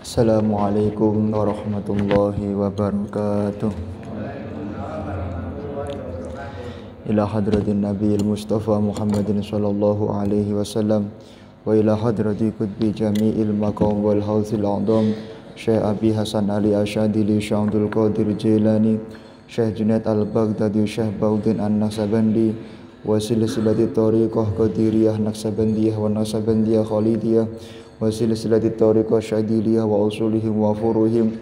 Assalamualaikum warahmatullahi wabarakatuh. Ila hadratin Nabiil Mustafa Muhammadin sallallahu alaihi wasallam wa ila hadrati qutbi jami'il maqam wal hawzil a'dham Syekh Abi Hasan Ali Asyadili Syekh Abdul Qadir Jilani Syekh Junaid Al-Baghdadi Syekh Baudin An-Naksabandi wa silsilati tariqah Qadiriyah Naksabandiyah wa Naksabandiyah Khalidiyah wa silsilati tariqah Syadiliyah wa usulihim wa furuhim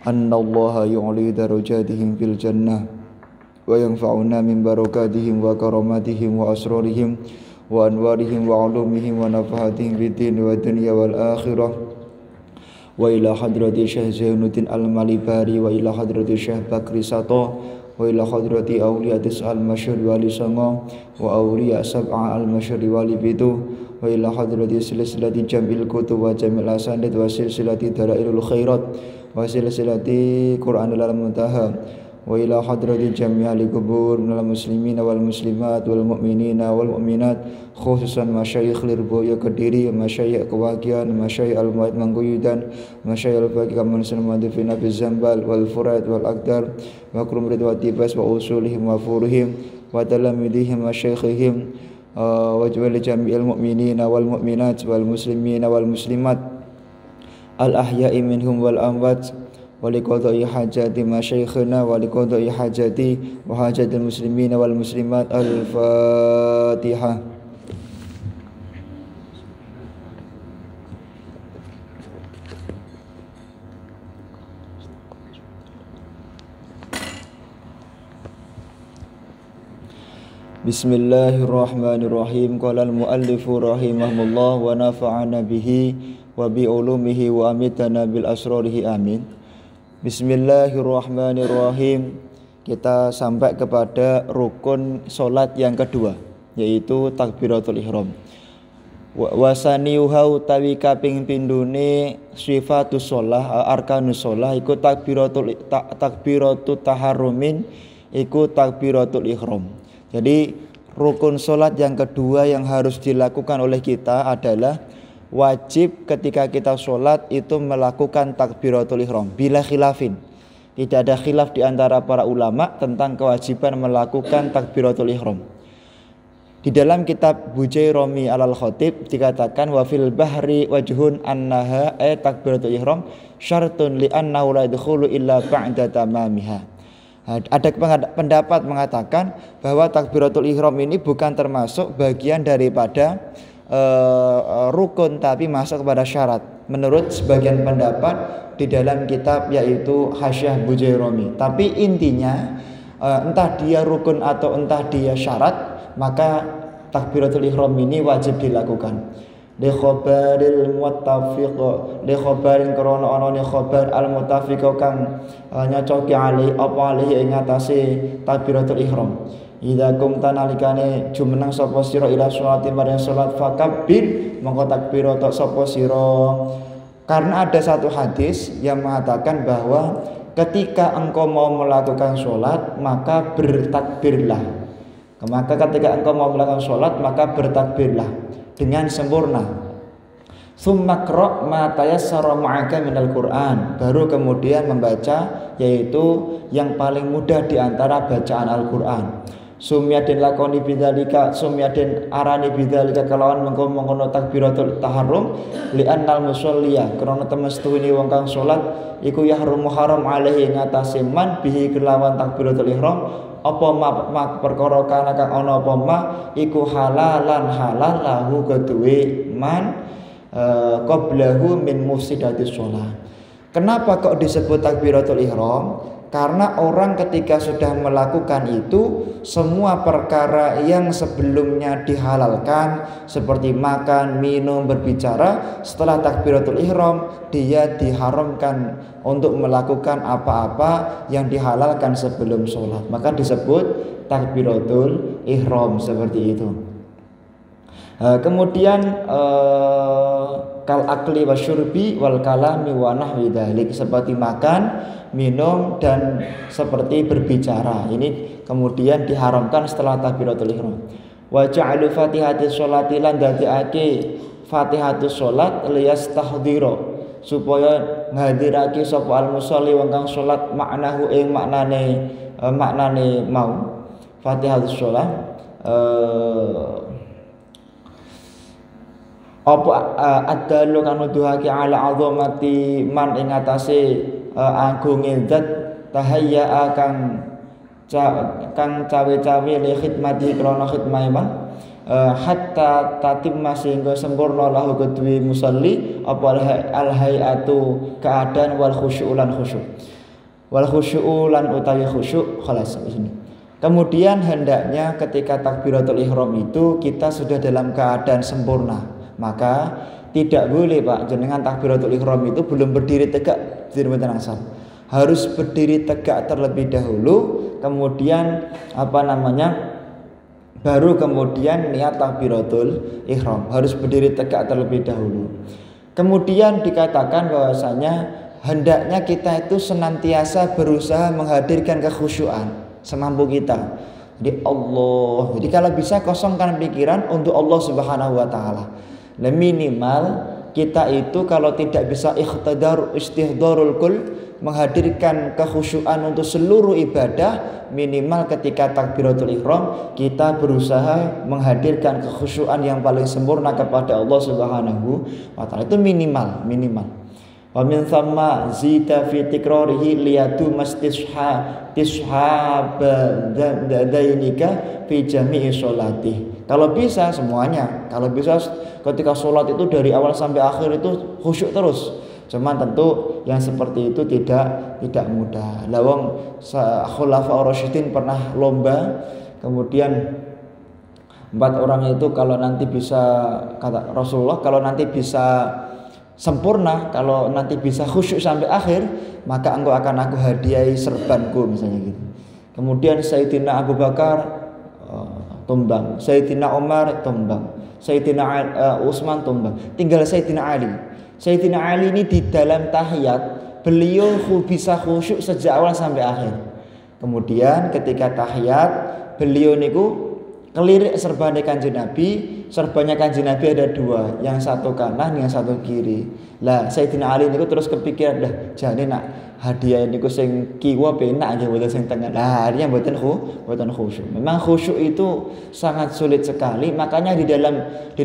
annallaha yu'li darajatihim fil jannah wa yanfa'una min barakatihim wa karamatihim wa asrarihim wa anwarihim wa ulumihim wa nafahatihim fid din wa dunya wal akhirah wa ila hadrati Syekh Zainuddin Al-Malibari wa ila hadrati Syekh Bakri Sato wa ila hadrati awliya tis'al masyhur wali songo wa awliya sab'a al-masyhur wali bitu wa ila hadrati silsilati jam'il kutub wa jam'il asanid wa silsilati dalailul khairat wa silsilati Qur'anul Muntaha wa ila hadrati jami'al kubur minal muslimina wal muslimat wal mu'minina wal mu'minat khususan masyayikh Lirboyo Kediri, masyayikh Kewakian, masyayikh Al-Mu'id Mangguyudan, masyayikh Al-Baqi Kaman Salmadi fi Nabi Zambal wal Furat wal Aqdar wa Kurumrid wa Tibas wa usulihim wa furuhim wa talamidihim wa syaikhihim wa jawali jami'il mu'minina wal mu'minat wal muslimina wal muslimat al-ahya'i minhum wal amwat wa liqada'i hajati masyayikhina wa liqada'i hajati wa hajatil muslimina wal muslimat. Al-Fatihah. Bismillahirrahmanirrahim. Qala al-muallifu rahimahullah wa nafa'ana bihi wa bi ulumihi wa amitana bil asrarihi amin. Bismillahirrahmanirrahim. Kita sampai kepada rukun solat yang kedua, yaitu takbiratul ihram. Wasaniuha utawi kaping pindune sifatus shalah arkanus shalah iku takbiratul taharrumin iku takbiratul ihram. Jadi rukun sholat yang kedua yang harus dilakukan oleh kita adalah wajib ketika kita sholat itu melakukan takbiratul ihram bila khilafin. Tidak ada khilaf di antara para ulama tentang kewajiban melakukan takbiratul ihram. Di dalam kitab Bujairami Al-Khatib dikatakan wa fil bahri wajhun annaha takbiratul ihram syartun li annahu la yadkhulu illa ba'da tamamiha. Ada pendapat mengatakan bahwa takbiratul ihram ini bukan termasuk bagian daripada rukun tapi masuk kepada syarat. Menurut sebagian pendapat di dalam kitab yaitu Hasyiah Bujairami. Tapi intinya entah dia rukun atau entah dia syarat, maka takbiratul ihram ini wajib dilakukan. Li khabaril muttafiq li khabarin krana anane khabar al muttafiq kang nyocoki ali apa ali ing atase takbiratul ihram. Idza kumta nalikane jumeneng sapa sira ila sholati maring salat fakabbir mongko takbiratul sapa sira. Karena ada satu hadis yang mengatakan bahwa ketika engkau mau melakukan sholat maka bertakbirlah. Maka ketika engkau mau melakukan sholat maka bertakbirlah dengan sempurna. Tsumma qra' ma tayassara ma'aka minal Qur'an. Baru kemudian membaca yaitu yang paling mudah di antara bacaan Al-Qur'an. Sumyadin lakoni bidzalika sumyadin arani bidzalika kelawan mengkono takbiratul taharrum li annal musolliya krana temestune wong kang salat iku yahrum haram alaihi ngatasi man bihi kelawan takbiratul ihram apa mak perkara kana kang ana apa ma iku halalan halal lahu kedue man qablahu min mufsidatis shalah. Kenapa kok disebut takbiratul ihram? Karena orang ketika sudah melakukan itu semua perkara yang sebelumnya dihalalkan seperti makan, minum, berbicara, setelah takbiratul ihram dia diharamkan untuk melakukan apa-apa yang dihalalkan sebelum sholat. Maka disebut takbiratul ihram seperti itu. Kemudian kal akli wasyurbi wal kalami wa nahwi dzalik, seperti makan, minum dan seperti berbicara. Ini kemudian diharamkan setelah takbiratul ihram. Wa ja'alu fatihatis sholati lan dadekake fatihatus sholat liyastahdhira supaya nghadirake sapa al musolli wong kang salat maknahu ing maknane mau Fatihatus shalah apa adalu kang nuduhake ala azamati man ing atase agunge zat tahayya kang cawe-cawe li khidmati krana khidmah man hatta tatimma sehingga sempurna lahu kedue musalli apa al hayatu keadaan wal khusyuk lan utawi khusyuk khalas sini. Kemudian hendaknya ketika takbiratul ihram itu kita sudah dalam keadaan sempurna. Maka tidak boleh Pak jenengan takbiratul ihram itu belum berdiri tegak dirmeten asal. Harus berdiri tegak terlebih dahulu, kemudian baru kemudian niat takbiratul ihram. Harus berdiri tegak terlebih dahulu. Kemudian dikatakan bahwasanya hendaknya kita itu senantiasa berusaha menghadirkan kekhusyuan semampu kita. Jadi Jadi kalau bisa kosongkan pikiran untuk Allah Subhanahu wa taala. Nah, minimal kita itu kalau tidak bisa istihdarul kul menghadirkan kekhusyuan untuk seluruh ibadah, minimal ketika takbiratul ihram kita berusaha menghadirkan kekhusyuan yang paling sempurna kepada Allah Subhanahu wa taala. Itu minimal. Wa min thamma zita fi tikrarihi liyatu dainika fi jami'i sholati. Kalau bisa semuanya, kalau bisa ketika sholat itu dari awal sampai akhir itu khusyuk terus. Cuman tentu yang seperti itu tidak mudah. Lawang khulafaur rasyidin pernah lomba, kemudian 4 orang itu kalau nanti bisa, kata Rasulullah, kalau nanti bisa sempurna, kalau nanti bisa khusyuk sampai akhir, maka engkau akan aku hadiahi serbanku misalnya gitu. Kemudian Sayyidina Abu Bakar tumbang, Sayyidina Umar tumbang, Sayyidina Utsman tumbang, tinggal Sayyidina Ali. Sayyidina Ali ini di dalam tahiyat beliau bisa khusyuk sejak awal sampai akhir. Kemudian ketika tahiyat beliau niku kelirik serbane Kanjeng Nabi. Serbannya Kanjeng Nabi ada 2, yang satu kanan, yang satu kiri. Lah Sayyidina Ali niku terus kepikiran, dah jane nak hadiah niku sing kiwa penak nggih mboten sing tengah. Lah artinya mboten khusyuk. Memang khusyuk itu sangat sulit sekali, makanya di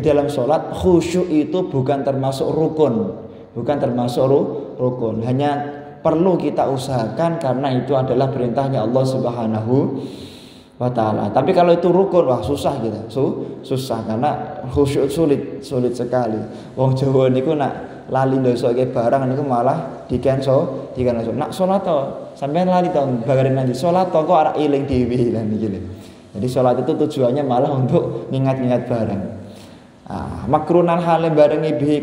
dalam salat khusyuk itu bukan termasuk rukun. Hanya perlu kita usahakan karena itu adalah perintahnya Allah Subhanahu wa ta'ala. Tapi kalau itu rukun, wah susah kita. Susah karena khusyuk sulit sekali. Wong Jawa niku nak lali ndosoke barang niku malah di-cancel. Nak salat to, sampean lali to bagarin nanti salat to kok arek eling dhewe lan iki lho. Jadi salat itu tujuannya malah untuk ngingat-ngingat barang. Makrunan hal yang barengi bihi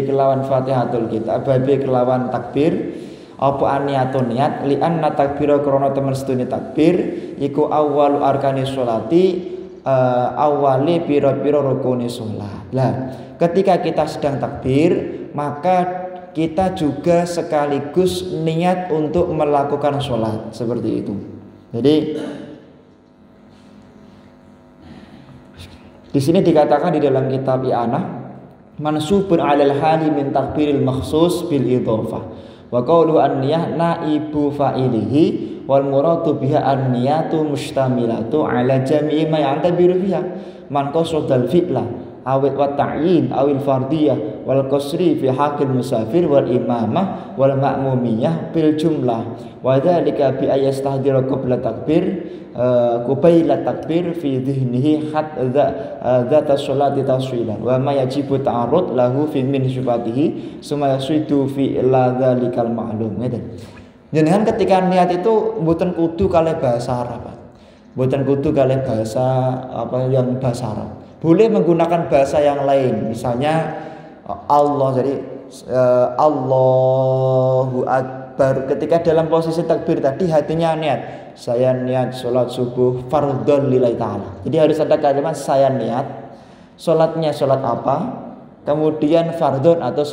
kelawan Fatihatul Kitab, babi kelawan takbir. Apa niatun niat li anna takbira krana temen sedune takbir iku awwalu arkani sholati, awali pira-pira rukune salat. Lah ketika kita sedang takbir maka kita juga sekaligus niat untuk melakukan sholat seperti itu. Jadi di sini dikatakan di dalam kitab I'anah mansubun 'alal hali min takbiril makhsus bil idhofah. Wa qawlu an-niyah naibu fa'ilihi wal muradu biha an-niyatu mustamilatu ala jami'i ma ya'tabiru biha man qasadal fi'la awil wa ta'yin awil fardiyah wal qasri fi haqqil musafir wal imamah wal ma'mumiyah bil jumlah wa dzalika bi ayastahdira qabla takbir qubayla takbir fi dhihnihi dzata sholati taswilan wa ma yajibu ta'arrud lahu fi min sifatihi summa yasudu fi illa dzalikal ma'lum. Jenengan ketika niat itu mboten kudu kalih bahasa Arab. Mboten kudu kalih bahasa yang bahasa Arab. Boleh menggunakan bahasa yang lain, misalnya Allah, jadi Allahu Akbar. Ketika dalam posisi takbir tadi hatinya niat, saya niat sholat subuh fardhon lillahi ta'ala. Jadi harus ada kalimat saya niat, sholatnya sholat apa, kemudian fardhon atau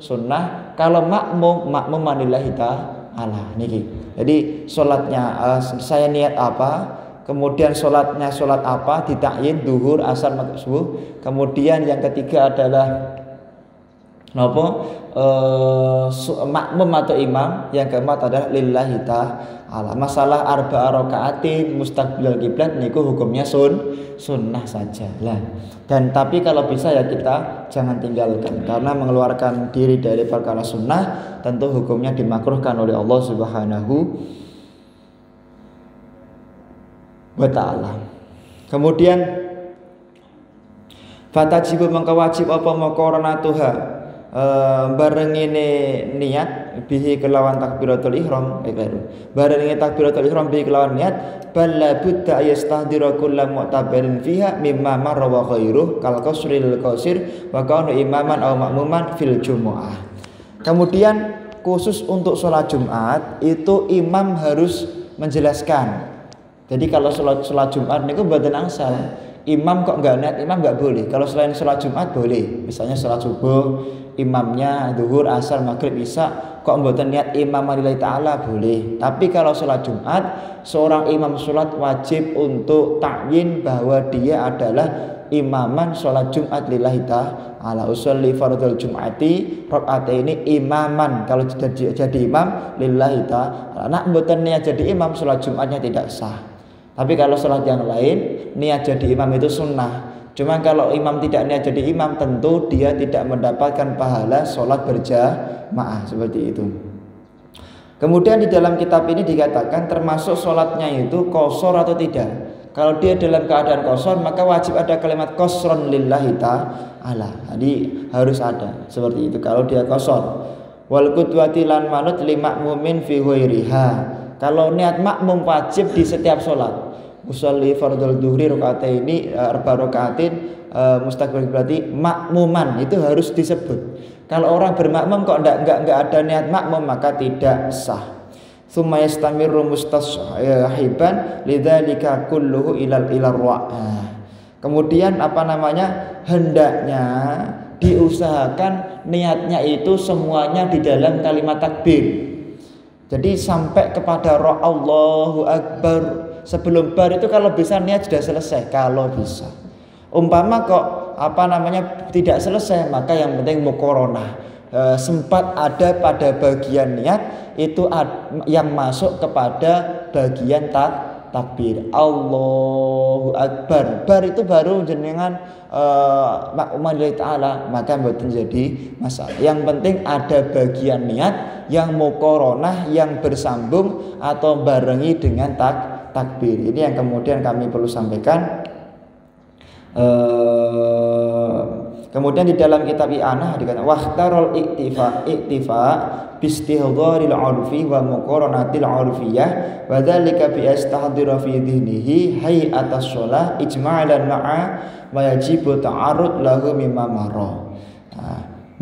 sunnah. Kalau makmum manillahi ta'ala niki. Jadi sholatnya saya niat apa, kemudian sholatnya sholat apa, ditakyin duhur, asar, maghrib, subuh. Kemudian yang ketiga adalah makmum atau imam. Yang keempat adalah lillahi ta'ala. Masalah arba'a rakaatin mustaqbilal kiblat niku hukumnya sunnah saja lah. Dan tapi kalau bisa ya kita jangan tinggalkan, karena mengeluarkan diri dari perkara sunnah tentu hukumnya dimakruhkan oleh Allah Subhanahu wa ta'ala. Kemudian fatajibu mangka wajib apa maqaranatuha bareng ini niat bihi kelawan takbiratul ihram bareng ini takbiratul ihram bihi kelawan niat balla budda yastahdira kullu mu'tabarin fiha mimma marra wa ghairuh kal qasril qasir wa kana imaman aw makmuman fil jumu'ah. Kemudian khusus untuk sholat Jumat itu imam harus menjelaskan. Jadi kalau sholat Jumat niku mboten angsal. Imam kok enggak niat imam enggak boleh. Kalau selain sholat Jumat boleh. Misalnya sholat subuh imamnya zuhur, asar, maghrib, isya, kok mboten niat imam lillahi ta'ala boleh. Tapi kalau sholat Jumat, seorang imam sholat wajib untuk takyin bahwa dia adalah imaman sholat Jumat lillahi ta'ala. Usolli fardhul jum'ati rakaataini imaman. Kalau jadi imam lillahi ta'ala. Nak mboten niat jadi imam, sholat Jumatnya tidak sah. Tapi kalau sholat yang lain niat jadi imam itu sunnah. Cuma kalau imam tidak niat jadi imam tentu dia tidak mendapatkan pahala sholat berjamaah seperti itu. Kemudian di dalam kitab ini dikatakan termasuk sholatnya itu qashar atau tidak. Kalau dia dalam keadaan qashar maka wajib ada kalimat qasron lillahi ta'ala. Jadi harus ada seperti itu kalau dia qashar. Wal qudwati lan manut li makmumin fi ghairiha. Kalau niat makmum wajib di setiap sholat. Usolli fardhul duhri rakaataini arba rakaatin mustaqbil berarti makmuman itu harus disebut. Kalau orang bermakmum kok enggak ada niat makmum maka tidak sah. Tsumma yastamiru mustashiban lidzalika kulluhu ilal ru'a. Kemudian hendaknya diusahakan niatnya itu semuanya di dalam kalimat takbir. Jadi sampai kepada roh Allahu Akbar. Sebelum bar itu kalau bisa niat sudah selesai kalau bisa. Umpama kok tidak selesai maka yang penting muqaranah. Sempat ada pada bagian niat itu yang masuk kepada bagian takbir. Allahu Akbar. Bar itu baru jenengan makmuman lillahi ta'ala maka mboten jadi masalah. Yang penting ada bagian niat yang muqaranah yang bersambung atau barengi dengan takbir. Ini yang kemudian kami perlu sampaikan. Kemudian di dalam kitab I'anah dikatakan wahtarul iktifa bistihdharil 'urfi wa muqaranatil 'urfiyah wa dzalika bi istahdira fi dhihnihi hay'atas shalah ijma'lan ma'a wa yajibu ta'arrud lahu mimma marra.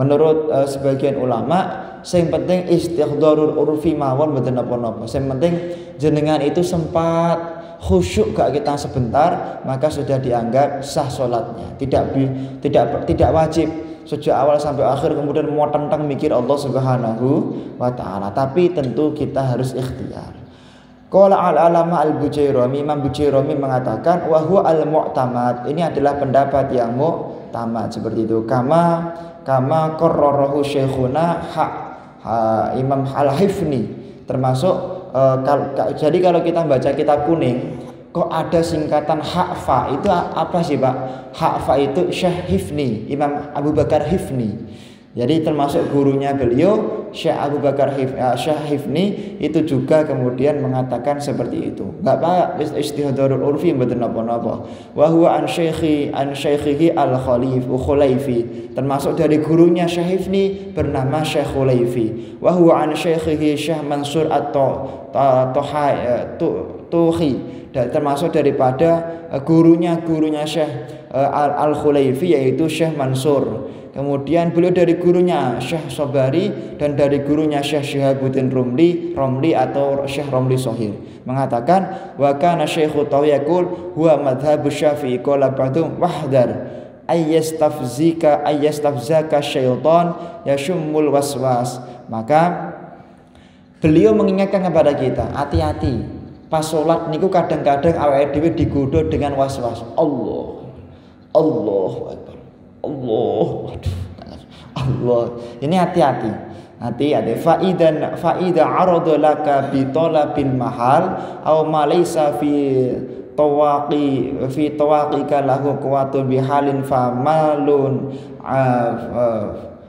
Menurut sebagian ulama sing penting istihdharul 'urfi mawon mboten napa-napa. Sing penting jenengan itu sempat khusyuk gak kita sebentar maka sudah dianggap sah sholatnya. Tidak wajib sejak awal sampai akhir kemudian mau tentang mikir Allah Subhanahu wa ta'ala. Tapi tentu kita harus ikhtiar. Qala al-alama al-Bujairami, Imam Bujairami mengatakan wa huwa al-mu'tamad. Ini adalah pendapat yang mu'tamad seperti itu. Kama qarrarahu syekhuna Imam Al-Hifni termasuk. Jadi kalau kita baca kitab kuning kok ada singkatan Hakfa itu apa sih Pak? Hakfa itu Syekh Hifni, Imam Abu Bakar Hifni. Jadi termasuk gurunya beliau Syekh Abu Bakar Syekh Hifni itu juga kemudian mengatakan seperti itu. Enggak Pak, istihdarul urfi mboten napa-napa. Wa huwa an syekhihi al-Khulaifi. Termasuk dari gurunya Syekh Hifni bernama Syekh Khulaifi. Wa huwa an syekhihi Syekh Mansur Tuhi. Dan termasuk daripada gurunya Syekh Al-Khulaifi yaitu Syekh Mansur. Kemudian beliau dari gurunya Syekh Sobari dan dari gurunya Syekh Syihabuddin Romli atau Syekh Romli Sohir mengatakan wa kana Syekhu Tawiyakul huwa madhabu Syafi'i qala ba'dhum wahdar ayyastafzaka syaitan yashummul waswas. Maka beliau mengingatkan kepada kita hati-hati Pas salat niku kadang-kadang awake dhewe digodha dengan was-was. Allahu Akbar. Allah. Ini hati-hati. Hati-hati. Faida arada laka bi talabil mahal aw ma laysa fi tawaqika lahu quwwatun bihalin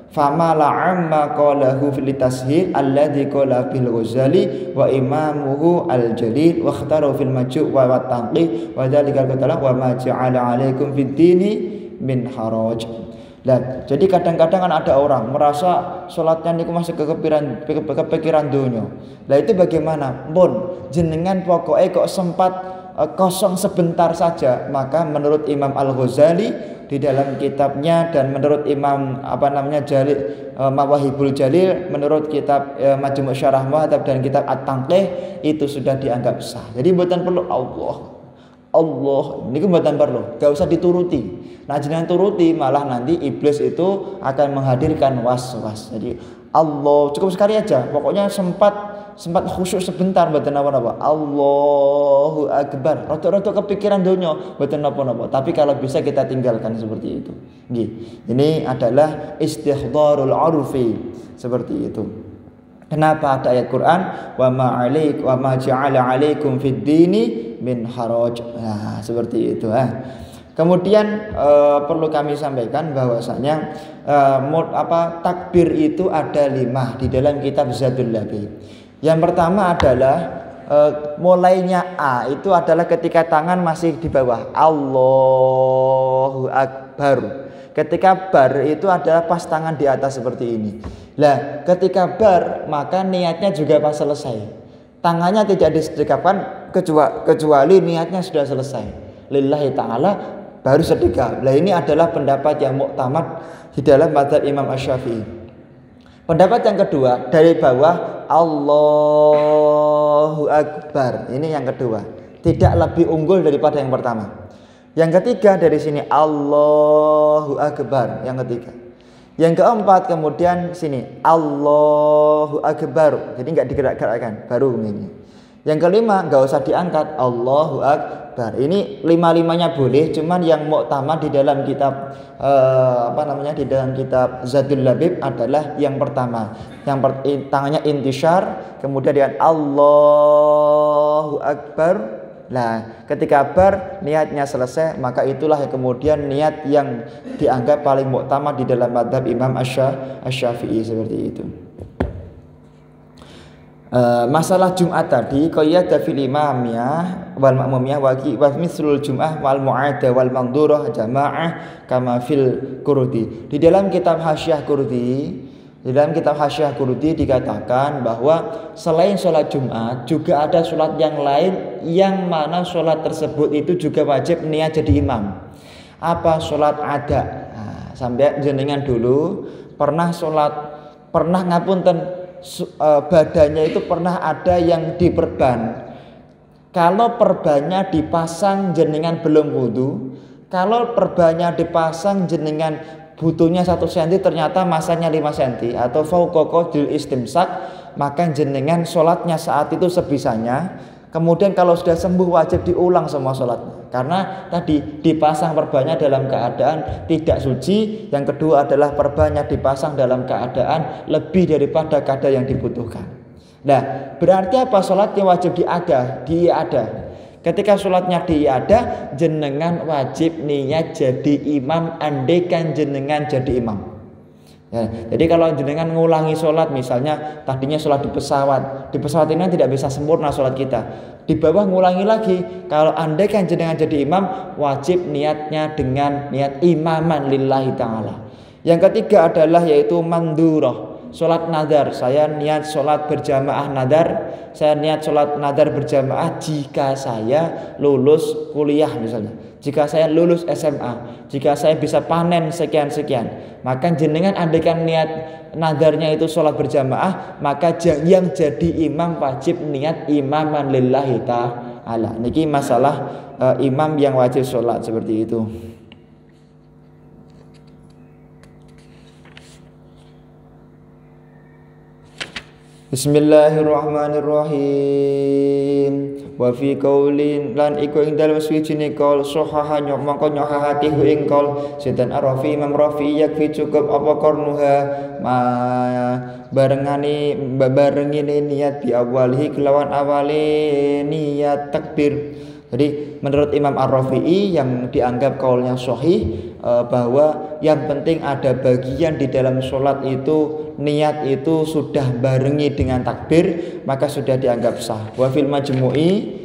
famala amma qalahu fil tashil alladhi qala bil Ghazali wa imamuhu al jalil wa ikhtara fil maju' wa tanqi wa dzalika qala wa ma ja'ala 'alaikum fid dini min haraj. Nah, jadi kadang-kadang kan ada orang merasa sholatnya niku masih kepikiran dunia. Lah itu bagaimana? Pun jenengan pokoknya kok sempat kosong sebentar saja, maka menurut Imam Al-Ghazali di dalam kitabnya dan menurut Imam Jalil Mawahibul Jalil, menurut kitab Majmu' Syarah Muhadzab dan kitab At-Tanqih itu sudah dianggap sah. Jadi mboten perlu Allah ini mboten perlu, gak usah dituruti. Nah jenengan turuti malah nanti iblis itu akan menghadirkan was-was. Jadi Allah cukup sekali aja, pokoknya sempat khusyuk sebentar mboten napa-napa. Allahu Akbar. Rotok-rotok kepikiran dunia mboten napa-napa. Tapi kalau bisa kita tinggalkan seperti itu. Nggih. Ini adalah istihdharul urfi seperti itu. Kenapa ada ayat Quran wa ma ja'ala 'alaikum fid dini min haraj. Nah, seperti itu. Kemudian perlu kami sampaikan bahwasanya takbir itu ada 5 di dalam kitab Zadul Labib. Yang pertama adalah mulainya A itu adalah ketika tangan masih di bawah, Allahu Akbar. Ketika bar itu adalah pas tangan di atas seperti ini. Lah, ketika bar maka niatnya juga pas selesai. Tangannya tidak disedekapkan kecuali niatnya sudah selesai. Lillahi ta'ala baru sedekah. Lah ini adalah pendapat yang muktamad di dalam mazhab Imam Asy-Syafi'i. Pendapat yang kedua dari bawah Allahu Akbar. Ini yang kedua. Tidak lebih unggul daripada yang pertama. Yang ketiga dari sini Allahu Akbar. Yang ketiga. Yang keempat kemudian sini Allahu Akbar. Jadi enggak digerak-gerakkan, baru ini. Yang kelima enggak usah diangkat, Allahu Akbar. Ini 5-5-nya boleh, cuman yang muktamad di dalam kitab di dalam kitab Zadul Labib adalah yang pertama. Yang tangannya intisyar, kemudian dengan Allahu Akbar. Nah, ketika bar niatnya selesai, maka itulah yang kemudian niat yang dianggap paling muktamad di dalam mazhab Imam Asy-Syafi'i seperti itu. Masalah Jumat tadi qayyada fil imamiyah wal ma'mumiyah wa mislul jum'ah wal mu'adah wal mandurah jamaah kama fil Qurdi. Di dalam kitab Hasyiah Qurdi dikatakan bahwa selain sholat Jumat juga ada sholat yang lain yang mana sholat tersebut itu juga wajib niat jadi imam. Apa sholat ada? Nah, sampai jenengan dulu pernah ngapunten badannya itu pernah ada yang diperban. Kalau perbannya dipasang jenengan belum wudu, kalau perbannya dipasang jenengan butuhnya 1 cm ternyata masanya 5 cm atau fauqaqadil istimsak, maka jenengan sholatnya saat itu sebisanya. Kemudian kalau sudah sembuh wajib diulang semua sholatnya, karena tadi dipasang perbannya dalam keadaan tidak suci. Yang kedua adalah perbannya dipasang dalam keadaan lebih daripada kadar yang dibutuhkan. Nah, berarti apa? Sholatnya wajib diada. Ketika sholatnya diada, jenengan wajib niat jadi imam andaikan jenengan jadi imam. Ya, jadi kalau jenengan ngulangi sholat, misalnya tadinya sholat di pesawat ini tidak bisa sempurna sholat kita. Di bawah ngulangi lagi. Kalau andaikan jenengan jadi imam, wajib niatnya dengan niat imaman lillahi ta'ala. Yang ketiga adalah yaitu mandurah. Sholat nadar, saya niat sholat berjamaah nadar. Saya niat sholat nadar berjamaah jika saya lulus kuliah misalnya, jika saya lulus SMA, jika saya bisa panen sekian-sekian. Maka jenengan andaikan niat nadarnya itu sholat berjamaah, maka yang jadi imam wajib niat imaman lillahi ta'ala. Niki masalah imam yang wajib sholat seperti itu. Bismillahirrahmanirrahim. wa fi qaulin lan iku ing dalem suwijine qaul sahaha mongko nyohahake ing qaul sedan Ar-Rafi Imam Rafi yakfi cukup apa qarnuha barengi niat di awalihi kelawan awali niat takbir. Jadi menurut Imam Ar-Rafi'i yang dianggap kaulnya sahih bahwa yang penting ada bagian di dalam sholat itu niat itu sudah barengi dengan takbir maka sudah dianggap sah. Wa fil majmu'i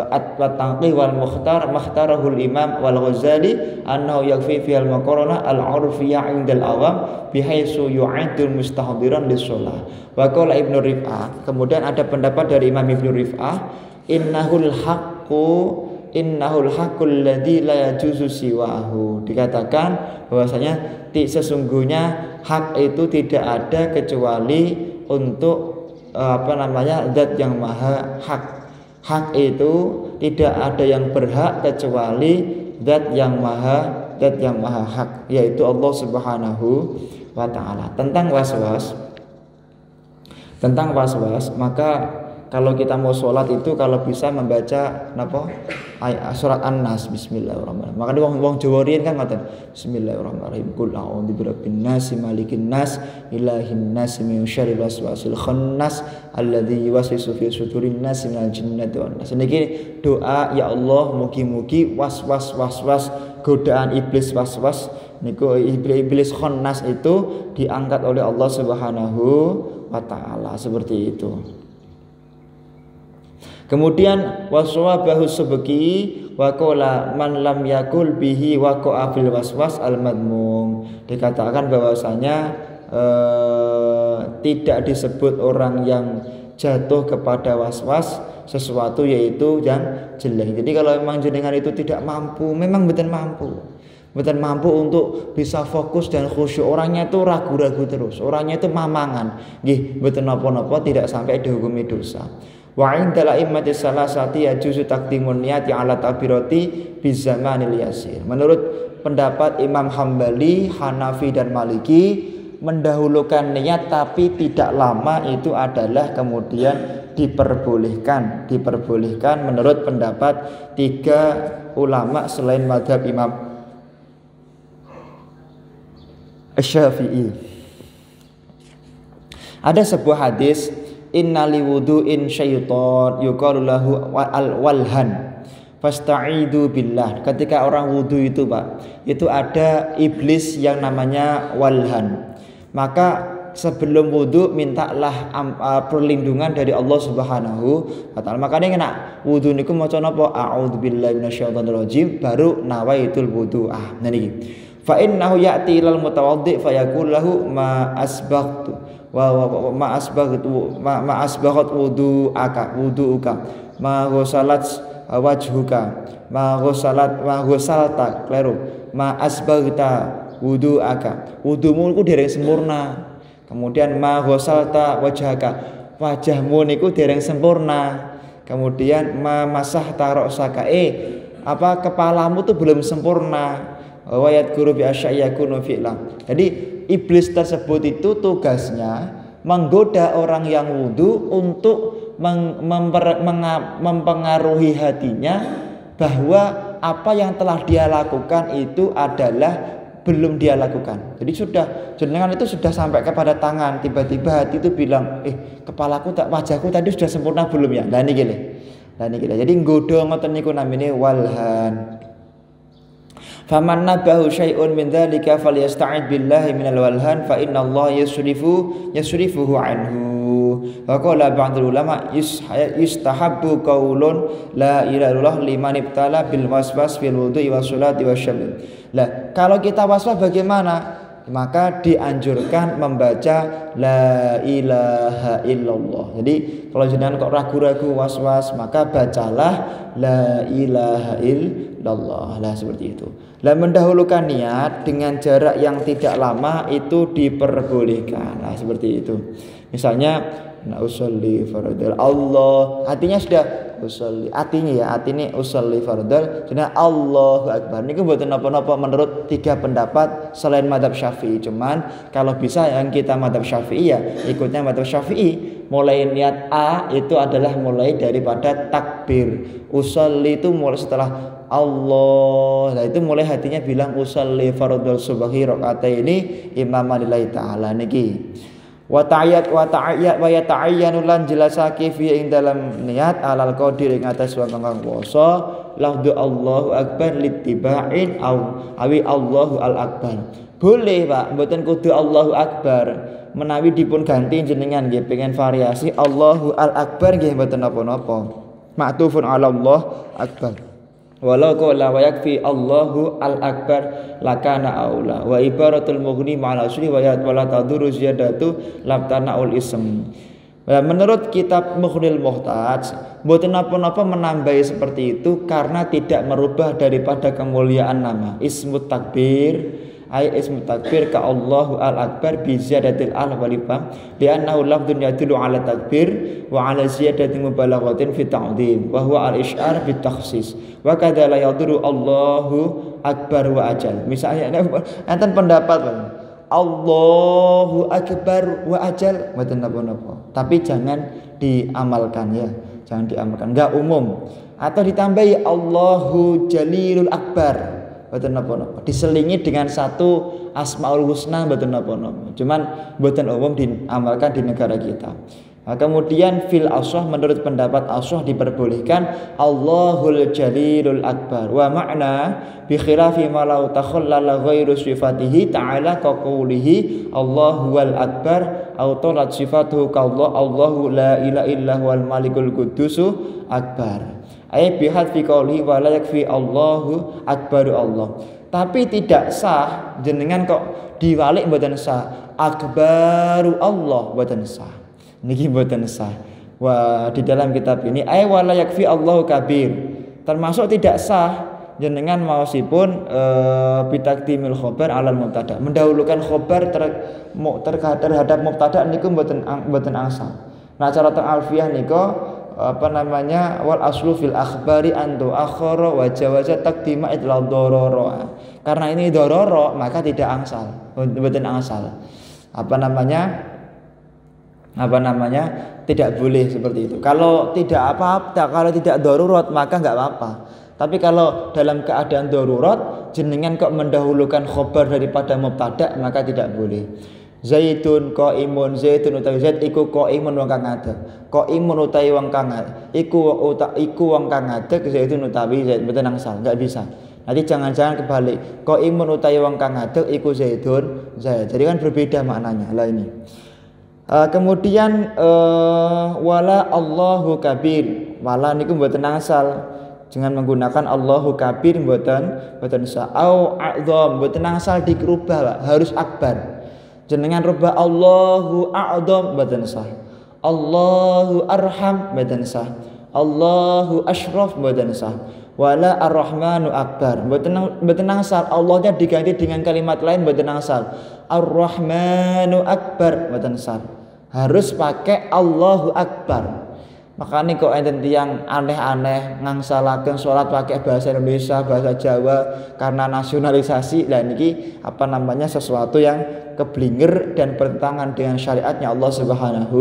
at-tanqih wal mukhtar makhtarahul imam wal Ghazali annahu yakfi fi al-maqarana al-'urfiyah 'indal awam bihaitsu yu'addul mustahdiran lis-shalah. Wa qala Ibnu Rif'ah, kemudian ada pendapat dari Imam Ibnu Rif'ah, innahul haqqul ladzi la yajuzu siwahu. Dikatakan bahwasanya sesungguhnya hak itu tidak ada kecuali untuk zat yang maha hak. Hak itu tidak ada yang berhak kecuali zat yang maha hak, yaitu Allah Subhanahu wa taala. Tentang waswas, maka kalau kita mau sholat itu kalau bisa membaca surat An-Nas, bismillahirrahmanirrahim. Makanya wong Jawa riyen kan ngoten, bismillahirrahmanirrahim. Qul a'udzu birabbin nas, malikin nas, ilahin nas, min syarril waswasil khannas alladzi yuwaswisu fi sudurin nas minal jinnati wan nas. Niki doa, ya Allah mugi-mugi waswas godaan iblis waswas niku iblis khannas itu diangkat oleh Allah Subhanahu wa taala, seperti itu. Kemudian waswabahu subki wa qala man lam yakul bihi waqa'a fil waswas al madmum. Dikatakan bahwasanya tidak disebut orang yang jatuh kepada waswas sesuatu yaitu yang jelek. Jadi kalau memang jenengan itu tidak mampu, memang betul mampu untuk bisa fokus dan khusyuk, orangnya itu ragu-ragu terus, orangnya itu mamangan, nggih mboten napa-napa tidak sampai dihukumi dosa. Wa indal a'immati salasati yajuzu taqdimun niyati ala takbirati bizamanil yasir. Menurut pendapat Imam Hambali, Hanafi dan Maliki, mendahulukan niat tapi tidak lama itu adalah kemudian diperbolehkan menurut pendapat 3 ulama selain mazhab Imam Syafi'i. Ada sebuah hadis, innali wudu'in syaiton yuqalu lahu al-walhan fasta'idu billah. Ketika orang wudu itu Pak, itu ada iblis yang namanya walhan. Maka sebelum wudu mintalah perlindungan dari Allah Subhanahu wa taala. Makanya kena wudu niku maca napa? A'udzubillahi minasyaitonir rajim baru nawaitul wudu'ah. Nah niki. Fa innahu ya'ti ilal mutawaddi fayaqul lahu ma asbaghtu ma asbaghat wudu'uka ma ghusalat wajhuka ma ghusalta kleru ma asbaghta wudu'aka, wudumu niku dereng sempurna. Kemudian ma ghusalta wajhaka, wajahmu niku dereng sempurna. Kemudian ma masahta ra'saka, kepalamu tuh belum sempurna. Wa yadhkuru bi asya'yakunu fi'lan. Jadi iblis tersebut itu tugasnya menggoda orang yang wudu untuk mempengaruhi hatinya bahwa apa yang telah dia lakukan itu adalah belum dia lakukan. Jadi jenengan itu sudah sampai kepada tangan, tiba-tiba hati itu bilang, wajahku tadi sudah sempurna belum ya? Lah niki lho. Jadi nggoda ngoten niku namine walhan. Faman nabahu syai'un min dzalika falyasta'id billahi minal walhan fa innallaha yasrifuhu anhu. Wa qala ba'dul ulama yustahabbu qaulun la ilaha illallah liman ibtala bil waswas fil wudu'i was sholati wasyam. Lah, kalau kita waswas bagaimana? Maka dianjurkan membaca la ilaha illallah. Jadi kalau jenengan kok ragu-ragu waswas, maka bacalah la ilaha illallah. Lah seperti itu. Lah mendahulukan niat dengan jarak yang tidak lama itu diperbolehkan. Nah seperti itu. Misalnya usolli fardal Allah, artinya sudah usolli, artinya usolli fardal, jadi Allahu Akbar. Ini mboten napa-napa menurut 3 pendapat selain mazhab Syafi'i. Cuman kalau bisa yang kita mazhab Syafi'i ya ikutnya mazhab Syafi'i. mulai niat A itu adalah mulai daripada takbir. Usolli itu mulai setelah Allah. Nah itu mulai hatinya bilang usolli fardhu subhi rakaataini imaman lillahi taala niki. Wa yata'ayyanu lan jelasake fi ing dalam niat alal qadir ing atas wong kang kuwasa lafdhu Allahu akbar littiba'in awi Allahu al akbar. Boleh Pak, mboten kudu Allahu akbar. Menawi dipun ganti jenengan nggih pengen variasi Allahu al akbar nggih mboten napa-napa. Ma'tufun 'ala Allah akbar. Walau qala wa yakfi Allahu al-akbar lakana aula wa ibaratul mughni ma'al asli wa la taduru ziyadatu labtanaul ism. Menurut kitab Mughnil Muhtaj, mboten napa-napa menambahi seperti itu karena tidak merubah daripada kemuliaan nama. Ismut takbir ismu takbir ka Allahu al-akbar bi ziyadatil al wal lam li'annahu lafdun yadullu 'ala takbir wa 'ala ziyadati mubalaghatin fi ta'dhim wa huwa al-isy'ar bit takhsis wa kadza la yadurru Allahu akbar wa ajal. Misalnya enten pendapat Allahu akbar wa ajal mboten napa-napa, tapi jangan diamalkan ya, jangan diamalkan, enggak umum. Atau ditambahi Allahu jalilul akbar mboten napa-napa, diselingi dengan satu asmaul husna mboten napa-napa, cuman mboten umum diamalkan di negara kita. Nah, kemudian fil ashah menurut pendapat ashah diperbolehkan Allahul jalilul akbar wa ma'na bi khilafi ma law takhallala ghairu sifatihi ta'ala ka qoulihi Allahu wal akbar au talat sifatuhu ka Allahu la ilaha illa huwal malikul qudusu akbar. Ayat bihat fi qouli wa la yakfi Allahu akbaru Allah. Tapi tidak sah jenengan kok diwalik mboten sah. Akbaru Allah mboten sah. Niki mboten sah. Wah, di dalam kitab ini ayat wa la yakfi Allahu kabir. Termasuk tidak sah jenengan maosipun bitakdimil khabar alal mubtada. Mendahulukan khabar terhadap mubtada niku mboten angsal. Nah, cara teng alfiyah niku wal aslu fil akhbari antu akhara wa jawaza taqdima idlal dororo. Karena ini dororo maka tidak angsal, mboten angsal. Tidak boleh seperti itu. Kalau tidak kalau tidak darurat maka enggak apa-apa. Tapi kalau dalam keadaan darurat jenengan kok mendahulukan khabar daripada mubtada maka tidak boleh. Zaidun qaimun, zaidun utawi zaid iku qaimun wong kang ngadeg. Qaimun utawi wong kang iku wong kang ngadeg, zaidun utawi zaid mboten angsal, enggak bisa. Nanti jangan-jangan kebalik. Qaimun utawi wong kang ngadeg iku zaidun zaid. Jadi kan berbeda maknanya. Lah ini. Kemudian wala Allahu kabir. Wala niku mboten angsal. Jangan menggunakan Allahu kabir mboten sah. Au a'dzam mboten angsal dikerubah, Pak. Harus akbar. Jenengan rubah Allahu a'dzam mboten sah. Allahu arham mboten sah. Allahu asyraf mboten sah. Wala ar-rahmanu akbar mboten angsal. Allahnya diganti dengan kalimat lain mboten angsal. Ar-rahmanu akbar mboten sah. Harus pakai Allahu akbar. Makanya kok enten tiyang aneh-aneh ngangsalaken salat pakai bahasa Indonesia, bahasa Jawa karena nasionalisasi. Lah niki sesuatu yang keblinger dan bertentangan dengan syariatnya Allah Subhanahu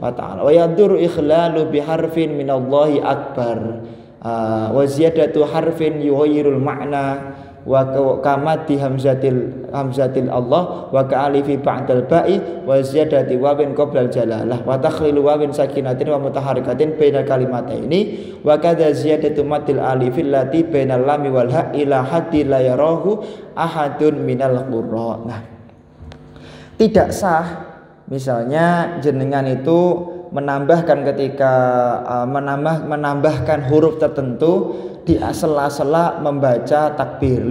wa taala. Wa yadur ikhlalu bi harfin minallahi akbar. Wa ziyadatu harfin yughayyirul ma'na wa kamati hamzatil Allah wa ka'alifi ba'dal ba'i wa ziyadati wawin qoblal jalalah wa takhlilu wawin sakinatin wa mutaharrikatin bainal kalimataini wa kadza ziyadatu matil alifil lati bainal lami wal ha ila haddi la yarahu ahadun minal qurra. Nah, tidak sah misalnya jenengan itu menambahkan ketika menambahkan huruf tertentu di sela-sela membaca takbir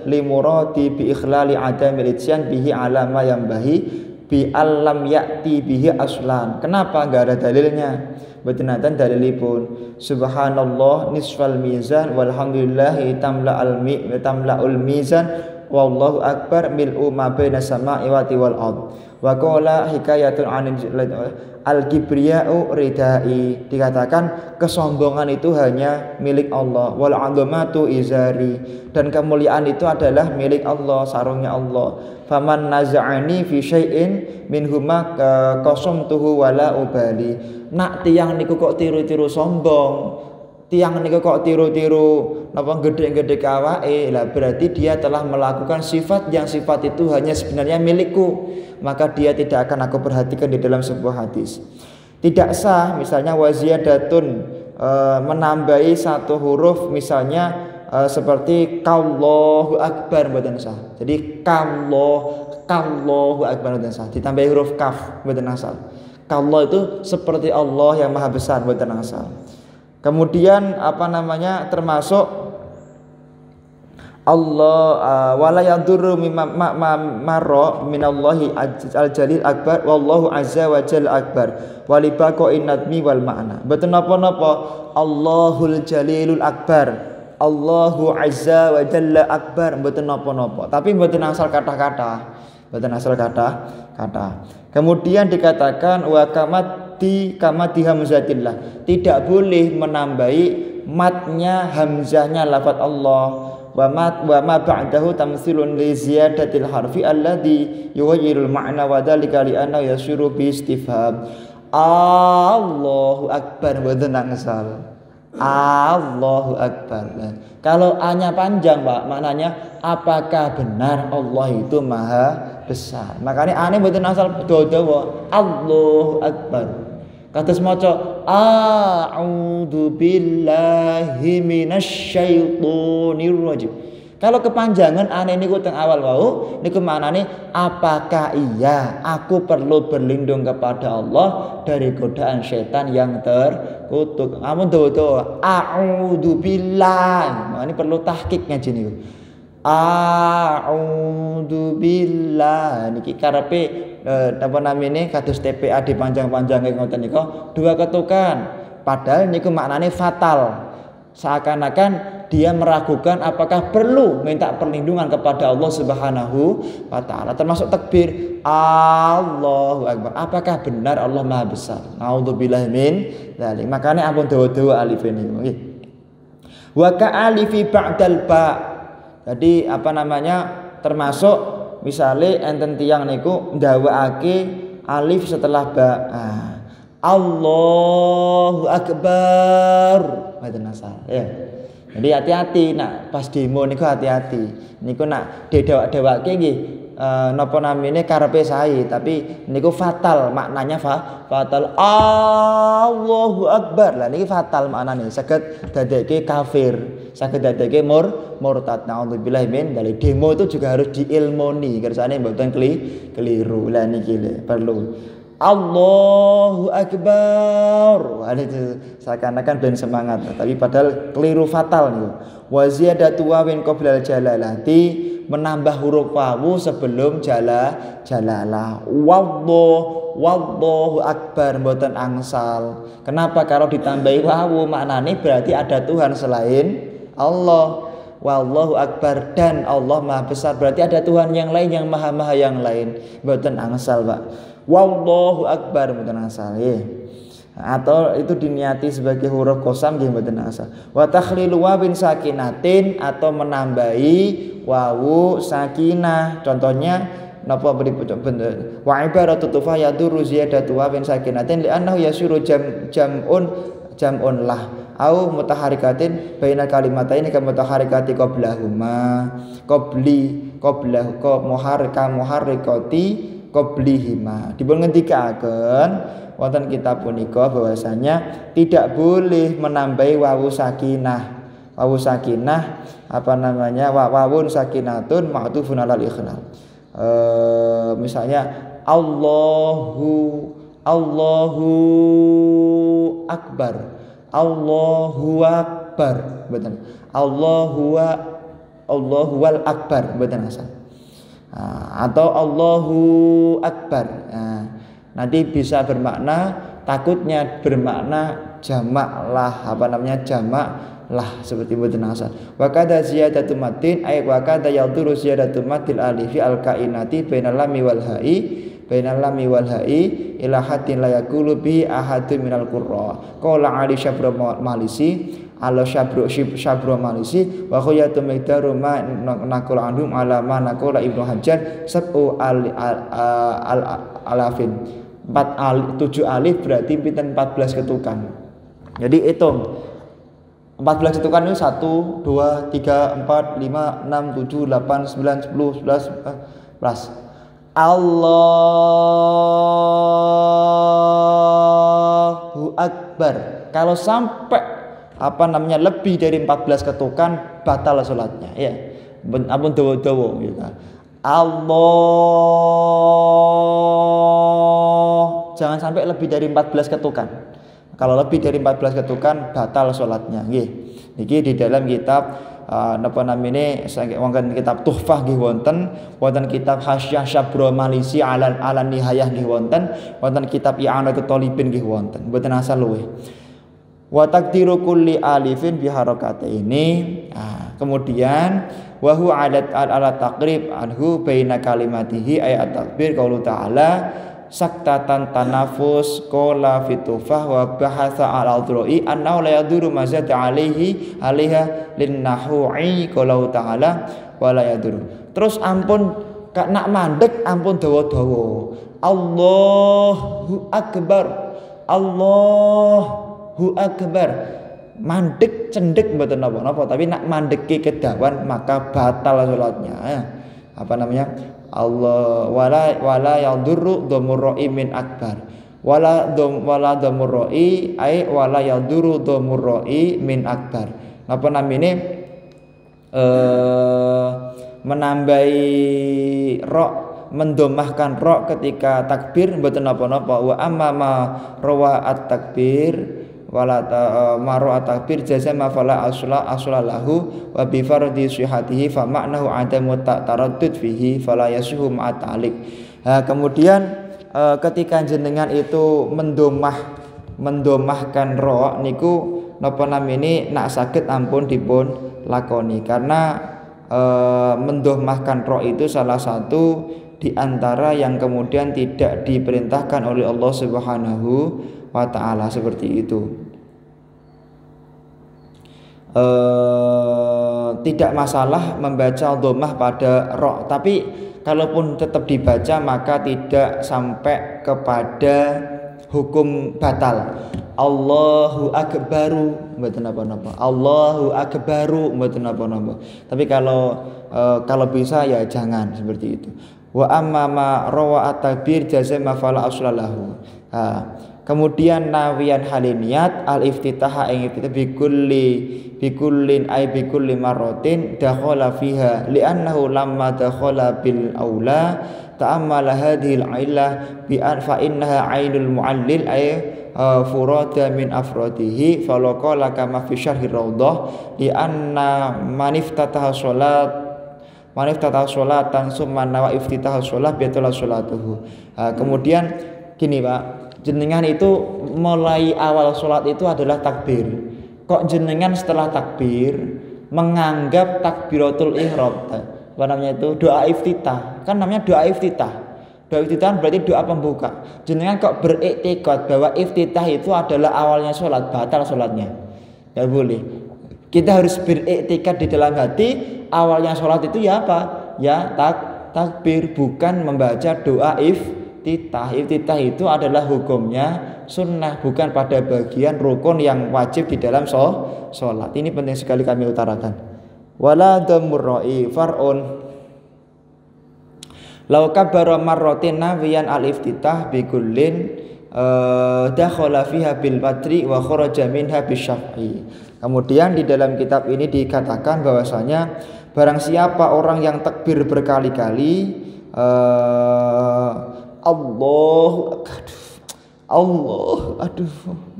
limurati bi ikhlali adamil ityan bihi alama yang bahi bi alam ya'ti bihi aslan. Kenapa enggak ada dalilnya? Betenatan dalilipun subhanallah nisfal mizan walhamdulillahi tamla'ul mizan wallahu akbar mil'u ma baina sama'i wal ard. Wa qala hikayatun Al-kibriya'u ridai, dikatakan kesombongan itu hanya milik Allah. Wal 'azamatu izari, dan kemuliaan itu adalah milik Allah, sarungnya Allah. Faman naza'ani fi syai'in minhuma qasamtuhu wala ubali. Nak tiang niku kok tiru-tiru sombong, tiang niku kok tiru-tiru napa gede-gede awake, lah berarti dia telah melakukan sifat yang sifat itu hanya sebenarnya milikku, maka dia tidak akan aku perhatikan di dalam sebuah hadis. Tidak sah misalnya waziyadatun, menambahi satu huruf misalnya seperti kallahu akbar mboten sah. Jadi kallahu akbar mboten sah, ditambahi huruf kaf mboten sah. Kallah itu seperti Allah yang maha besar mboten sah. Kemudian termasuk Allah wala yadurru marra minallahi al-jalil akbar wallahu azza wa jalla akbar walibaqa'in nadmi wal ma'na. Mboten napa-napa Allahul jalilul akbar, Allahu azza wa jalla akbar, mboten napa-napa. Tapi mboten asal kata-kata, mboten asal kata-kata. Kemudian dikatakan wa kamati hamzatillah, tidak boleh menambahi matnya hamzahnya lafaz Allah. Wa ma ba'dahu tamtsilun li ziyadatil harfi alladhi yughayyirul ma'na wa dzalika li anna yasiru bi istifham. Allahu akbar mboten angsal. Allahu akbar. Kalau A-nya panjang, Pak, maknanya apakah benar Allah itu maha besar. Makanya A-nya mboten asal dawa Allahu akbar. Kados maca a'udzu billahi minasyaitonir rajim. Kalau kepanjangan ane niku teng awal wau niku maknane apakah iya aku perlu berlindung kepada Allah dari godaan setan yang terkutuk. Amun dawa a'udzu billahi. Ini perlu tahqiq ngaji niku. A'udzu billahi niki karepe kados TPA dipanjang-panjangke ngoten niku dua ketukan, padahal niku maknane fatal. Seakan-akan dia meragukan apakah perlu minta perlindungan kepada Allah Subhanahu wa taala, termasuk takbir Allahu akbar. Apakah benar Allah Maha besar? Nauzubillahi min dzalik. Makane ampun dawa-dawa alif niku nggih. Wa ka alifi ba'dal ba. Jadi termasuk misale enten tiyang niku ndawakake alif setelah ba. Allahu akbar. Mboten asal ya. Jadi hati-hati nak pas demo niku hati-hati. Niku nak didawak-dawake nggih karepe sae, tapi niku fatal, maknanya fatal. Allahu akbar. Lah niki fatal maknane, saged dadekke kafir, saged dadekke murtad. Nauzubillahi min dzalik. Demo itu juga harus diilmoni, kersane mboten keliru. Lah niki perlu Allahu akbar. Itu seakan-akan ben semangat, tapi padahal keliru fatal niku. Wa ziyadatu wawin qoblal jalalati, menambah huruf wawu sebelum jalalah. Wallahu akbar mboten angsal. Kenapa? Kalau ditambahi wawu maknane berarti ada Tuhan selain Allah. Wallahu akbar, dan Allah maha besar, berarti ada Tuhan yang lain yang maha yang lain. Mboten angsal, Pak. Wallahu akbar mboten angsal ya. Atau itu diniati sebagai huruf qasam nggih mboten angsal. Wa takhlilu wawin sakinatin, atau menambahi wawu sakinah. Contohnya napa bener wa ibaratu tufa yaduru ziyadatu wawin sakinatin li annahu yasiru jam'un lah au mutaharikatin baina kalimataini ka mutaharikati qablahuma qablahu muharrikati qablihima. Dipun ngendikaken wonten kitab punika bahwasanya tidak boleh menambahi wawu sakinah. Wawu sakinah wawun sakinatun ma'tufun alal ikhlal. Misalnya Allahu akbar, Allahu akbar, betul. Allahu wal akbar, betul asal. Atau Allahu akbar. Nanti bisa bermakna, takutnya bermakna jamak lah, jamak lah, seperti betul asal. Wa kadza ziyadatu matin ay wa kadza yaduru ziyadatu matil alifi al kainati bainal lam wal ha'i bainal lami wal ha'i ila hatin la yaqulu bi ahadun minal qurra. Qala Ali Syabra Malisi ala Syabra Malisi wa khayatu miqdaru ma naqul anhum ala ma naqula Ibnu Hajar sab'u alafin. 7 alif berarti pinten 14 ketukan. Jadi hitung 14 ketukan itu 1, 2, 3, 4, 5, 6, 7, 8, 9, 10, 11, 12. Allahu Akbar. Kalau sampai lebih dari 14 ketukan batal salatnya ya. Ampun dawa-dawa gitu. Allah. Jangan sampai lebih dari 14 ketukan. Kalau lebih dari 14 ketukan batal salatnya nggih. Niki di dalam kitab napa namine wonten kitab Tuhfah nggih wonten kitab Hasyah Syabra Malisi ala Nihayah nggih wonten kitab I'anatul Thalibin nggih wonten. Mboten asal luweh. Wa taqdiru kulli alifin bi harakataini. Kemudian wa huwa ala taqrib anhu baina kalimatihi ayat takbir qaulu ta'ala saktatan tanafus qala fitufah wa bahatha al-adroi annahu la yaduru mazad alaiha linnahui qala ta'ala wa la yaduru. Terus ampun nak mandek ampun dawa-dawa. Allahu akbar. Allahu akbar. Mandek cendek mboten napa-napa tapi nak mandeke kedawan maka batal salatnya. Allah wala yadurru dhamurra'i min akbar wala dhamurra'i ai wala yadurru dhamurra'i min akbar. Napa namine menambahi rok mendomahkan rok ketika takbir mboten napa-napa. Wa amma ma rawa at-takbir wala maro at-takbir jazama fala asla lahu wa bi fardi sihhatihi fa ma'nahu adamu taraddud fihi fala yasuhu ma'atalik. Kemudian ketika jenengan itu mendomahkan ro niku napa namine nak saged ampun dipun lakoni karena mendomahkan ro itu salah satu di antara yang kemudian tidak diperintahkan oleh Allah Subhanahu wa ta'ala seperti itu. Tidak masalah membaca dhammah pada ra, tapi kalaupun tetap dibaca maka tidak sampai kepada hukum batal. Allahu akbaru mboten napa-napa. Allahu akbaru mboten napa-napa. Tapi kalau bisa ya jangan seperti itu. Wa amma ma rawa at-takbir jazama fala aslalahu. Kemudian nawiyan haliniat al-iftitah ing bikullin ay bikulli marratin dakhala fiha li'annahu lamma dakhala bil aula ta'ammala hadhihi al-illah bi an fa innaha ainul muallil ay furada min afradihi falaqala kama fi syarhi raudhah li anna maniftataha sholatan summa nawa iftitah sholat biatullah sholatuhu. Kemudian gini Pak, jenengan itu mulai awal sholat itu adalah takbir. Kok jenengan setelah takbir menganggap takbiratul ihram, apa namanya itu doa iftitah, kan namanya doa iftitah. Doa iftitah berarti doa pembuka. Jenengan kok beriktikad bahwa iftitah itu adalah awalnya sholat, batal sholatnya. Gak boleh. Kita harus beriktikad di dalam hati awalnya sholat itu ya apa? Ya takbir, bukan membaca doa iftitah. Iftitah itu adalah hukumnya sunnah, bukan pada bagian rukun yang wajib di dalam sholat. Ini penting sekali kami utarakan. Wala dhammurra'i far'un law kabbara marratin nawiyan al-iftitah bi kullin dakhala fiha bil badri wa kharaja minha bisyaf'i. Kemudian di dalam kitab ini dikatakan bahwasanya barang siapa orang yang takbir berkali-kali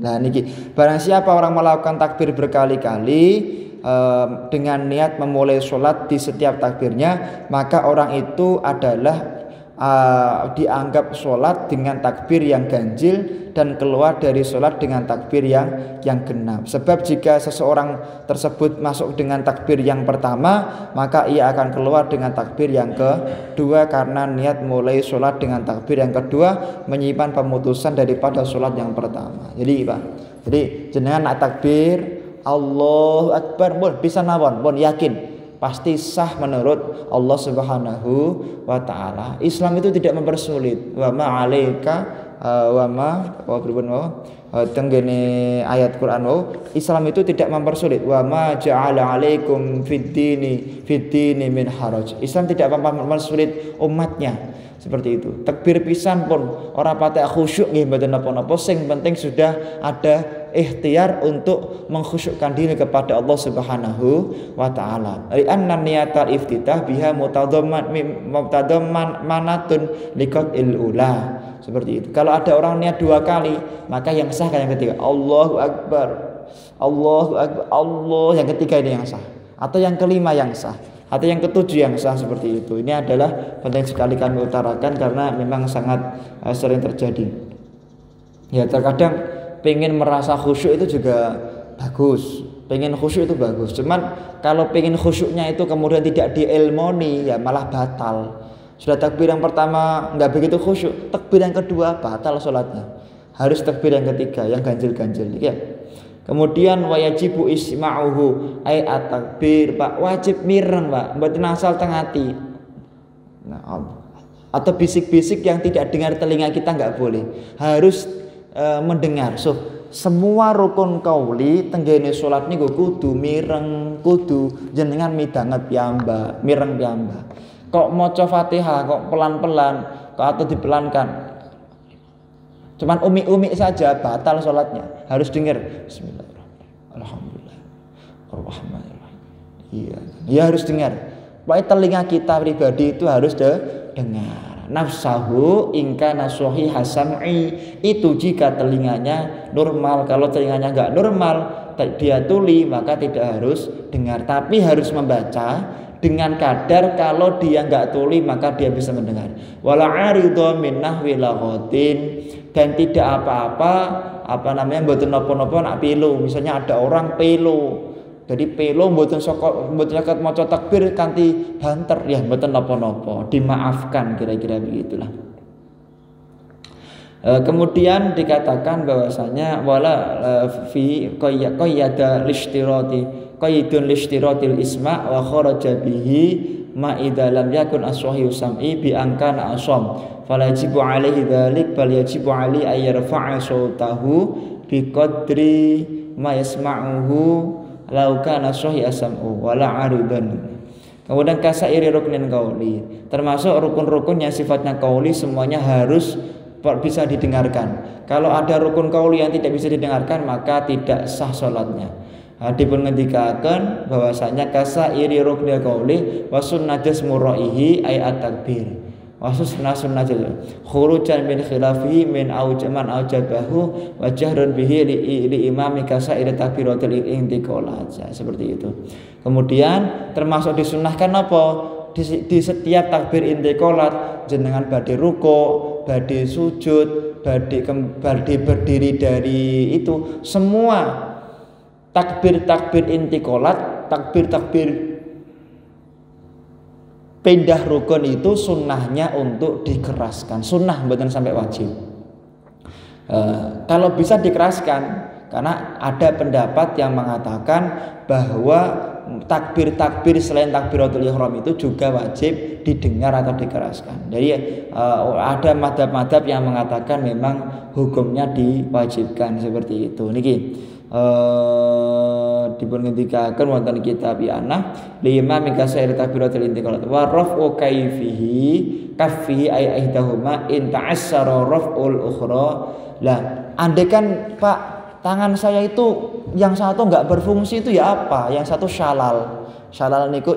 Nah niki barang siapa orang melakukan takbir berkali-kali dengan niat memulai sholat di setiap takbirnya, maka orang itu adalah dianggap sholat dengan takbir yang ganjil dan keluar dari sholat dengan takbir yang genap. Sebab jika seseorang tersebut masuk dengan takbir yang pertama, maka ia akan keluar dengan takbir yang kedua karena niat mulai sholat dengan takbir yang kedua menyimpan pemutusan daripada sholat yang pertama. Jadi jenengan nak takbir Allahu Akbar pun bisa nawon, pun yakin pasti sah menurut Allah Subhanahu wa taala. Islam itu tidak mempersulit. Wa ma 'alaika wa ma tenggene ayat Quran Islam itu tidak mempersulit. Wa ma ja'ala 'alaikum fid dini min haraj. Islam tidak mempersulit umatnya. Seperti itu. Takbir pisan pun ora patek khusyuk nggih mboten napa-napa, sing penting sudah ada ikhtiar untuk mengkhusyukkan diri kepada Allah Subhanahu wa taala. Li anna niyatal iftitah biha mutadammanatun liqatil ula. Seperti itu. Kalau ada orang niat 2 kali, maka yang sah yang ketiga Allahu Akbar. Allahu Akbar. Allah yang ketiga ini yang sah. Atau yang kelima yang sah. Atau yang ketujuh yang sah, seperti itu. Ini adalah penting sekali kami utarakan karena memang sangat sering terjadi. Ya terkadang pengen merasa khusyuk itu juga bagus, pengen khusyuk itu bagus. Cuman kalau pengen khusyuknya itu kemudian tidak diilmoni, ya malah batal. Sudah takbir yang pertama nggak begitu khusyuk, takbir yang kedua batal sholatnya. Harus takbir yang ketiga yang ganjil-ganjil, ya. Kemudian wajibu isma'uhu ay at-takbir, Pak, wajib mireng, Pak, mboten asal teng ati. Nah, atau bisik-bisik yang tidak dengar telinga kita nggak boleh. Harus mendengar. So, semua rukun qauli tenggene salat niku kudu mireng, kudu jenengan midanget piyambak, mireng piyambak. Kok maca Fatihah kok pelan-pelan, kok atau dipelankan. Cuman umi-umi saja batal sholatnya. Harus dengar Bismillahirrahmanirrahim, Alhamdulillah, Ar-Rahmanirrahim. Iya, ya harus dengar. Pokoknya telinga kita pribadi itu harus dengar. Nafsahu ingka nasuhi hasam'i, itu jika telinganya normal. Kalau telinganya enggak normal, dia tuli, maka tidak harus dengar. Tapi harus membaca dengan kadar. Kalau dia enggak tuli, maka dia bisa mendengar. Wala aridho min nahwi laghatin, dan tidak mboten napa-napa nak pelo. Misalnya ada orang pelo, jadi pelo mboten saged maca takbir kanthi banter, ya mboten napa-napa, dimaafkan, kira-kira begitulah. Kemudian dikatakan bahwasanya wala fi qayyada lishtirati qaidun lishtiratil isma wa kharaja bihi ma idza lam yakun aswahi sam'i bi angkana asam fala yajibu alaihi dzalik bal yajibu alaihi ay yarfa'a sautahu bi qadri ma yasma'uhu law kana sahih asma'u wala aridan. Kemudian kasairi ruknin qauli, termasuk rukun-rukun yang sifatnya qauli semuanya harus bisa didengarkan. Kalau ada rukun qauli yang tidak bisa didengarkan, maka tidak sah salatnya. Dipun ngendikaken bahwasanya kasairi ruknil qauli wa sunnatus muraihi ay at-takbir. Wasus nasun najal khurujan min khilafihi min aujaman aujabahu wa jahrun bihi li imami kasair takbiratul intiqalat, seperti itu. Kemudian termasuk disunahkan apa? Di setiap takbir intiqalat jenengan badhe ruku, badhe sujud, badhe berdiri dari itu, semua takbir intiqalat, takbir pindah rukun itu sunnahnya untuk dikeraskan. Sunnah bukan sampai wajib. Kalau bisa dikeraskan, karena ada pendapat yang mengatakan bahwa takbir selain takbiratul ihram itu juga wajib didengar atau dikeraskan. Jadi ada madhab-madhab yang mengatakan memang hukumnya diwajibkan seperti itu. Niki dipun ngendikaken wonten kitab ana lima min kasair takbiratul intiqalat wa raf'u kaffihi ay ahdahuma in ta'assara raf'ul ukhra. Lah andekan Pak, tangan saya itu yang satu enggak berfungsi, itu ya apa? Yang satu syalal. Syalal niku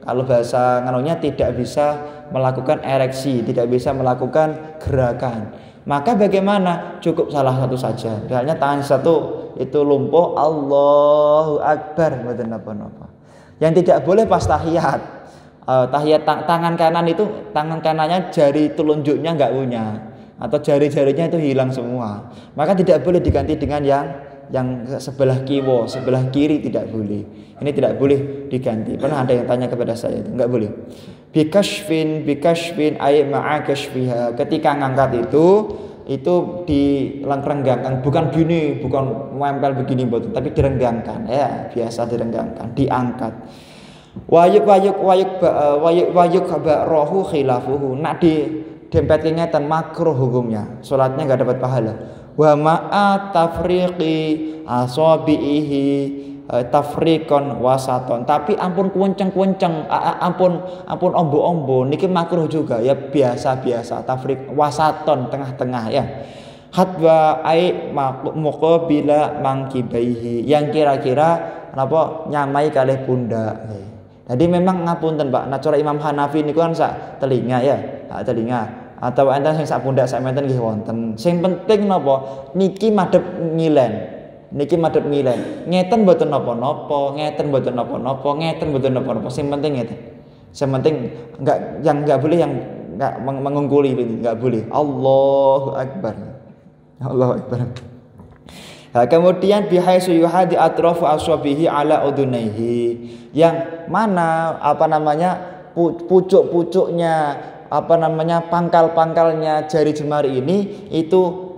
kalau bahasa nganunya tidak bisa melakukan ereksi, tidak bisa melakukan gerakan. Maka bagaimana? Cukup salah satu saja. Misalnya tangan satu itu lumpuh, Allahu Akbar, mboten napa-napa. Yang tidak boleh pas tahiyat. tahiyat tangan kanan itu tangan kanannya jari telunjuknya nggak punya atau jari-jarinya itu hilang semua, maka tidak boleh diganti dengan yang sebelah kiri tidak boleh. Ini tidak boleh diganti. Pernah ada yang tanya kepada saya itu, enggak boleh. Bikashfin ay ma'a kashfiha. Ketika ngangkat itu direnggangkan, bukan gini, bukan nempel begini betul, tapi direnggangkan ya, biasa direnggangkan, diangkat. Wayuk rohu khilafuhu. Nak di dempet ingatan makruh hukumnya. Salatnya enggak dapat pahala. Wa ma'a tafriqi asabihi tafriqon wasaton, tapi ampun kuwenceng-kuwenceng, ampun ombo-ombo niki makruh juga ya, biasa-biasa, tafriq wasaton, tengah-tengah ya. Hadwa ai muqabila mangkibaihi, yang kira-kira napa nyamai kalih pundak. Jadi memang ngapunten Pak, nah cara Imam Hanafi niku kan sak telinga ya, sak telinga. Atau enten sing sak pundak sak menten nggih wonten. Sing penting napa niki madhep ngilen. Niki madhep ngilen. Ngeten mboten napa-napa, ngeten mboten napa-napa, ngeten mboten napa-napa. Sing penting ngeten. Sing penting enggak boleh yang enggak mengungkuli, enggak boleh. Allahu akbar. Allahu akbar. Nah, kemudian bihaitsu yuhadi atrafu aswabihi ala udunaihi. Yang mana pucuk-pucuknya pangkal-pangkalnya jari jemari ini itu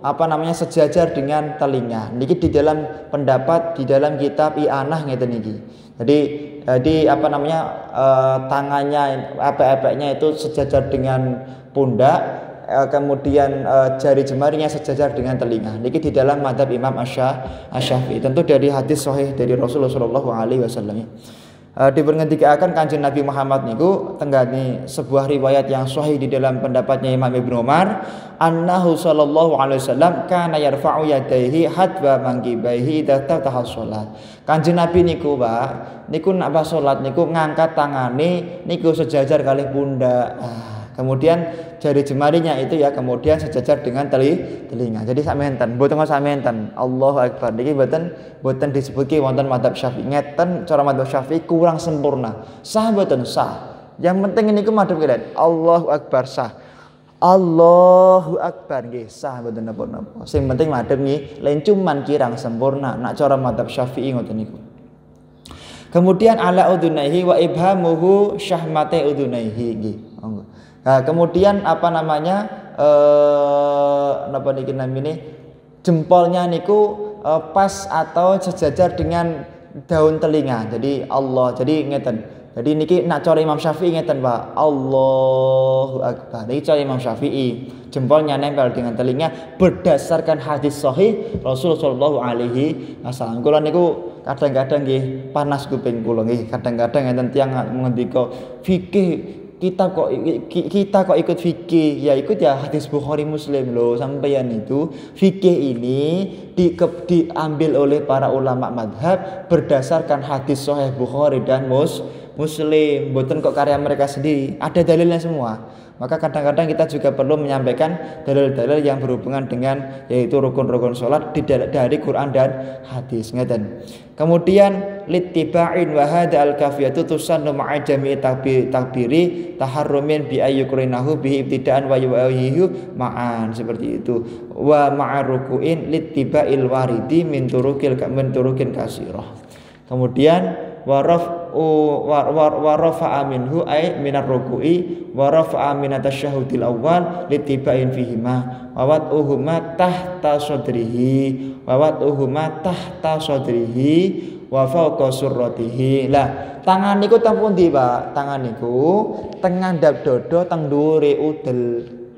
sejajar dengan telinga. Niki di dalam pendapat di dalam kitab I'anah ngeten niki. Jadi tangannya epek-epeknya itu sejajar dengan pundak, kemudian jari jemarinya sejajar dengan telinga. Niki di dalam mazhab Imam Asy-Syafi'i. Tentu dari hadis sahih dari Rasulullah sallallahu alaihi wasallam. Diperhentikan Kanjeng Nabi Muhammad niku tenggani sebuah riwayat yang sahih di dalam pendapatnya Imam Ibnu Umar, annahu sallallahu alaihi wasallam kana yarfa'u yadayhi hadwa mangkibaihi idza tataha shalat. Kanjeng Nabi niku Pak, niku nak pas salat niku ngangkat tangane niku sejajar kalih pundak. Kemudian jari jemarinya itu ya kemudian sejajar dengan telinga. Jadi samenten, mboten samenten. Allahu akbar. Niki mboten disebutke wonten madzhab Syafi'i. Ngeten cara madzhab Syafi'i kurang sempurna. Sah mboten sah. Yang penting niku madhep kalian. Allahu akbar sah. Allahu akbar nggih sah mboten napa-napa. Sing penting madhep nggih len cuman kirang sempurna. Nak cara madzhab Syafi'i ngoten niku. Kemudian ala udunaihi wa ibhamuhu syahmate udunaihi nggih. Nah, kemudian niki namine jempolnya niku pas atau sejajar dengan daun telinga. Jadi ngeten. Jadi niki nak cara Imam Syafi'i ngeten Pak. Allahu akbar. Niki cara Imam Syafi'i, jempolnya nempel dengan telinga berdasarkan hadis sahih Rasulullah sallallahu alaihi wasallam. Kula niku kadang-kadang nggih panas kuping kula nggih. Kadang-kadang enten tiyang ngendika fikih kita kok ikut fikih, ya ikut ya hadis Bukhari Muslim loh. Sampeyan itu fikih ini diambil oleh para ulama madhab berdasarkan hadis Sahih Bukhari dan Muslim, bukan kok karya mereka sendiri, ada dalilnya semua. Maka kadang-kadang kita juga perlu menyampaikan dalil-dalil yang berhubungan dengan yaitu rukun-rukun sholat dari Quran dan hadis. Ngeten. Kemudian littiba'in wa hada al-kafiyatu tusannu ma'a jami'i takbiri taharrumin bi ayyukrinahu bi ibtida'an wa yu'ayyihu ma'an, seperti itu. Wa ma'a ruku'in littiba'il waridi min turukin kasirah. Kemudian wa rafa'a minhu ay minar ruku'i wa rafa'a minat tasyahudil awal litiba'in fihima wa wat'uhuma tahta sadrihi wa fawqa surratihi. Lah tangan niku teng pundi Pak? Tangan niku tengah ndap dodo teng dhuwure udel.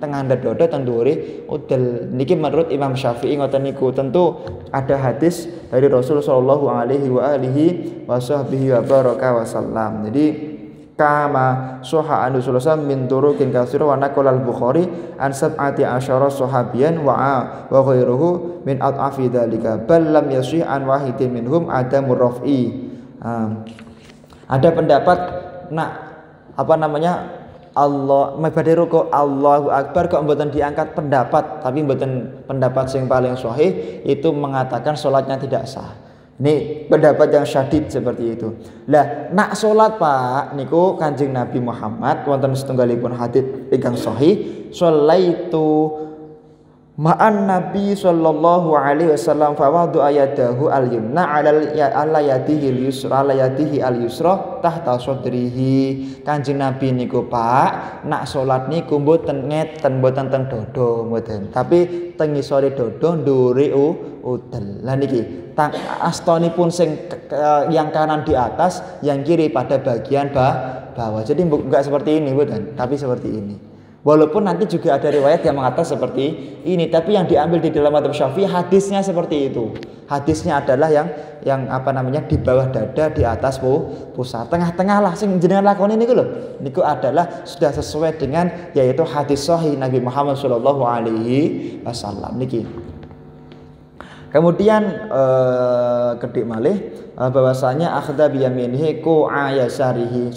Tengah ndap dodo teng dhuwure udel. Niki menurut Imam Syafi'i ngoten niku. Tentu ada hadis dari Rasul sallallahu alaihi wa alihi washabbihi wa baraka wasallam. Jadi kama soha anu sulusan min turukin kasiro wa naqal al-Bukhari an sab'ati asyara sahabiyan wa ghairuhu min at'afi dzalika bal lam yasih an wahidin minhum adamur raf'i. Ada pendapat Allah mabade ruku Allahu akbar kok mboten diangkat pendapat, tapi mboten pendapat sing paling sahih itu mengatakan salatnya tidak sah. Ini pendapat yang syadid seperti itu. Lah, nak salat Pak niku Kanjeng Nabi Muhammad wonten setunggalipun hadits ingkang sahih, sholaitu ma'an Nabi sallallahu alaihi wasallam fa wadu ayadahu al-yumna ala yadihi al-yusra tahta sadrihi. Kanjeng Nabi niku Pak nak salat niku mboten ngeten, mboten teng dodo mboten, tapi teng ngisore dodo ndure udel. Lah niki astonipun sing yang kanan di atas, yang kiri pada bagian bawah. Jadi enggak seperti ini mboten, tapi seperti ini. Walaupun nanti juga ada riwayat yang mengatakan seperti ini, tapi yang diambil di dalam madzhab Syafi'i hadisnya seperti itu. Hadisnya adalah yang apa namanya di bawah dada, di atas pusat, tengah-tengah lah sing jenengan lakoni niku lho. Niku adalah sudah sesuai dengan yaitu hadis sahih Nabi Muhammad sallallahu alaihi wasallam niki. Kemudian kedik malih bahwasanya akhadha bi yaminihi ku ayasarihi.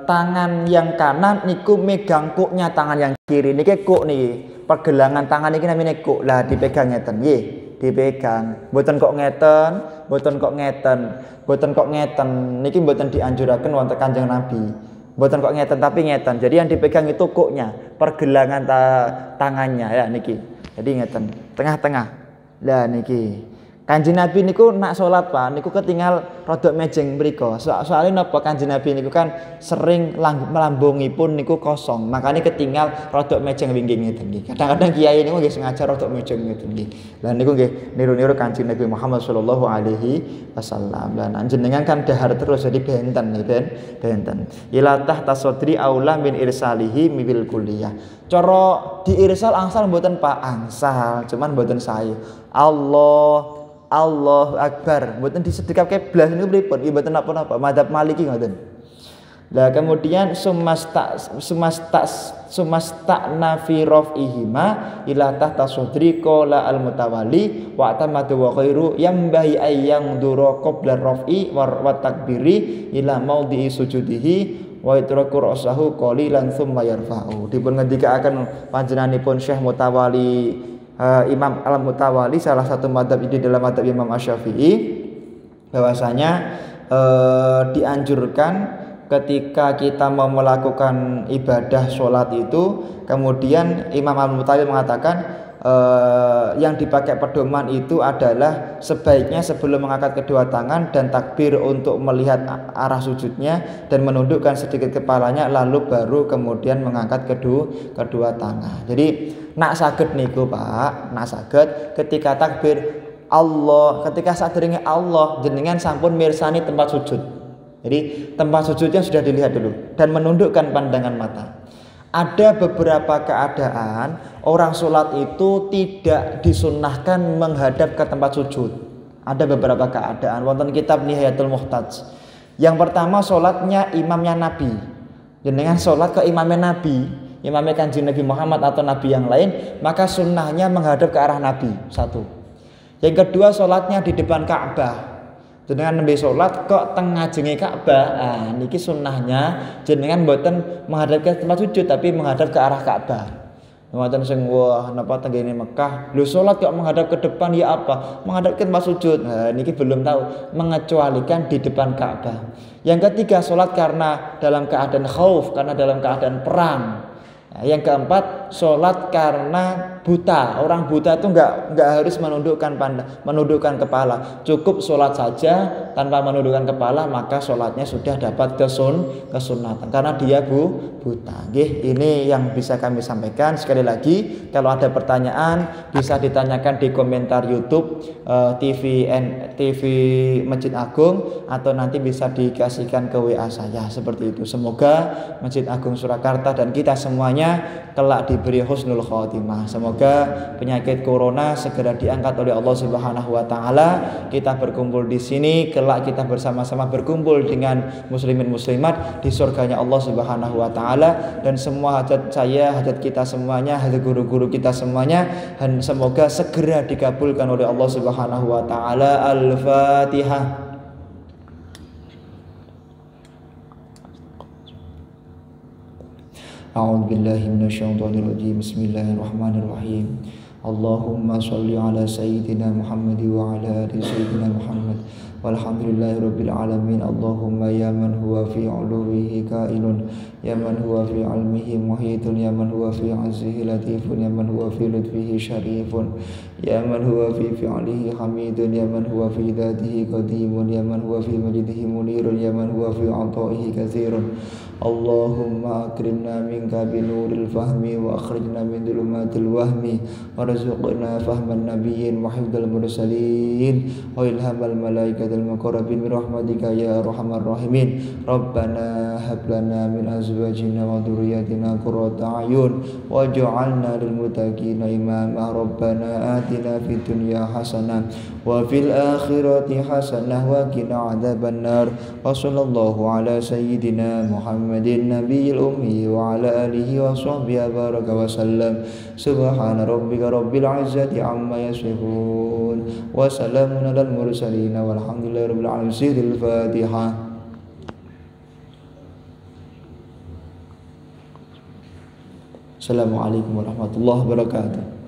Tangan yang kanan niku megang kuknya tangan yang kiri niki kuk niki. Pergelangan tangan niki namanya kuk. Lah dipegang ngeten nggih, dipegang. Mboten kok ngeten, mboten kok ngeten. Mboten kok ngeten niki mboten dianjuraken wonten Kanjeng Nabi. Mboten kok ngeten tapi ngeten. Jadi yang dipegang itu kuknya, pergelangan tangannya ya niki. Jadi ngeten, tengah-tengah. Lah niki. Kanjeng Nabi niku nak salat Pak niku ketinggal rodok mejeng mriku. Soalnya napa Kanjeng Nabi niku kan sering melambungipun niku kosong. Makanya ketinggal rodok mejeng wingging ngeten nggih. Kadang-kadang kiai niku nggih sengaja rodok mejeng ngeten nggih. Lah niku nggih niru-niru Kanjeng Nabi Muhammad sallallahu alaihi wasallam. Lah jenengan kan dahar terus jadi benten nggih benten. Ila tahta sadri aula min irsalihi mibil kulliyah. Cara diirsal angsal mboten Pak, angsal, cuman mboten sae. Allahu Akbar, mboten disedekapke blas niku pripun? Mboten napa-napa, madzhab Maliki ngoten. Lah kemudian sumastakna fi raf'ihima ila tahta sadri qala al-mutawalli wa tamadu wa khairu yambahi ayyang dura qabla raf'i wa takbiri ila maudhi'i sujudihi wa itraku ra'sahu qalilan tsumma yarfa'u. Dipun ngendikaaken panjenenganipun Syekh Mutawali Imam Al-Mutawali salah satu madzhab ini dalam madzhab Imam Asy-Syafi'i bahwasanya dianjurkan ketika kita mau melakukan ibadah sholat itu, kemudian Imam Al-Mutawali mengatakan yang dipakai pedoman itu adalah sebaiknya sebelum mengangkat kedua tangan dan takbir untuk melihat arah sujudnya dan menundukkan sedikit kepalanya, lalu baru kemudian mengangkat kedua tangan. Jadi nak saged niku Pak, nak saged ketika takbir Allah, ketika sadurunge Allah jenengan sampun mirsani tempat sujud. Jadi tempat sujudnya sudah dilihat dulu dan menundukkan pandangan mata. Ada beberapa keadaan orang sholat itu tidak disunnahkan menghadap ke tempat sujud. Ada beberapa keadaan. Wonten kitab Nihayatul Muhtaj. Yang pertama sholatnya imamnya Nabi. Jenengan sholat ke imamnya Nabi, imamnya Kanjeng Nabi Muhammad atau Nabi yang lain, maka sunnahnya menghadap ke arah Nabi. Satu. Yang kedua sholatnya di depan Ka'bah. Jenengan nembe salat kok teng ngajenge Ka'bah. Ah niki sunnahnya jenengan mboten menghadap ke tempat sujud tapi menghadap ke arah Ka'bah. Wonten sing wah napa tenggene Mekah, lho salat kok menghadap ke depan ya apa? Menghadap ke tempat sujud. Nah niki belum tahu, mengecualikan di depan Ka'bah. Yang ketiga salat karena dalam keadaan khauf, karena dalam keadaan perang. Nah, yang keempat sholat karena buta. Orang buta itu enggak harus menundukkan kepala. Cukup sholat saja tanpa menundukkan kepala, maka sholatnya sudah dapat kesunatan karena dia buta. Ini yang bisa kami sampaikan. Sekali lagi, kalau ada pertanyaan bisa ditanyakan di komentar YouTube TV Masjid Agung, atau nanti bisa dikasihkan ke WA saya seperti itu. Semoga Masjid Agung Surakarta dan kita semuanya kelak diberi husnul khotimah. Semoga penyakit corona segera diangkat oleh Allah Subhanahu wa taala. Kita berkumpul di sini, kelak kita bersama-sama berkumpul dengan muslimin muslimat di surganya Allah Subhanahu wa taala, dan semua hajat saya, hajat kita semuanya, hajat guru-guru kita semuanya, dan semoga segera dikabulkan oleh Allah Subhanahu wa taala. Al-Fatihah. A'udzubillahi minasyaitonirrajim. Bismillahirrahmanirrahim. Allahumma sholli ala sayyidina Muhammad wa ala ali sayyidina Muhammad. Walhamdulillahi rabbil alamin. Allahumma ya man huwa fi uluwihi kainun, ya man huwa fi ilmihi muhitun, ya man huwa fi azzihi latifun, ya man huwa fi lutfihi syarifun, ya man huwa fi fi'lihi hamidun, ya man huwa fi dhatihi qadimun, ya man huwa fi majdihi munirun, ya man huwa fi ataihi katsirun. Allahumma akrimna minka binuril fahmi wa akhrijna min dhulumatil wahmi warzuqna fahman nabiyyin wa hifdzal mursalin wa ilhamal malaikatil muqarrabin bi rahmatika ya arhamar rahimin. Rabbana hab lana min azwajina wa dhurriyyatina qurrata a'yun waj'alna lil muttaqina imama. Rabbana atina fid dunya hasanah wa fil akhirati hasanah wa qina adzabannar. Wa sallallahu ala sayyidina Muhammadin nabiyil ummi wa ala alihi wa sahbihi baraka wa sallam. Subhana rabbika rabbil izzati amma yasifun wa salamun alal mursalin walhamdulillahi rabbil alamin. Siril Fatihah. Assalamualaikum warahmatullahi wabarakatuh.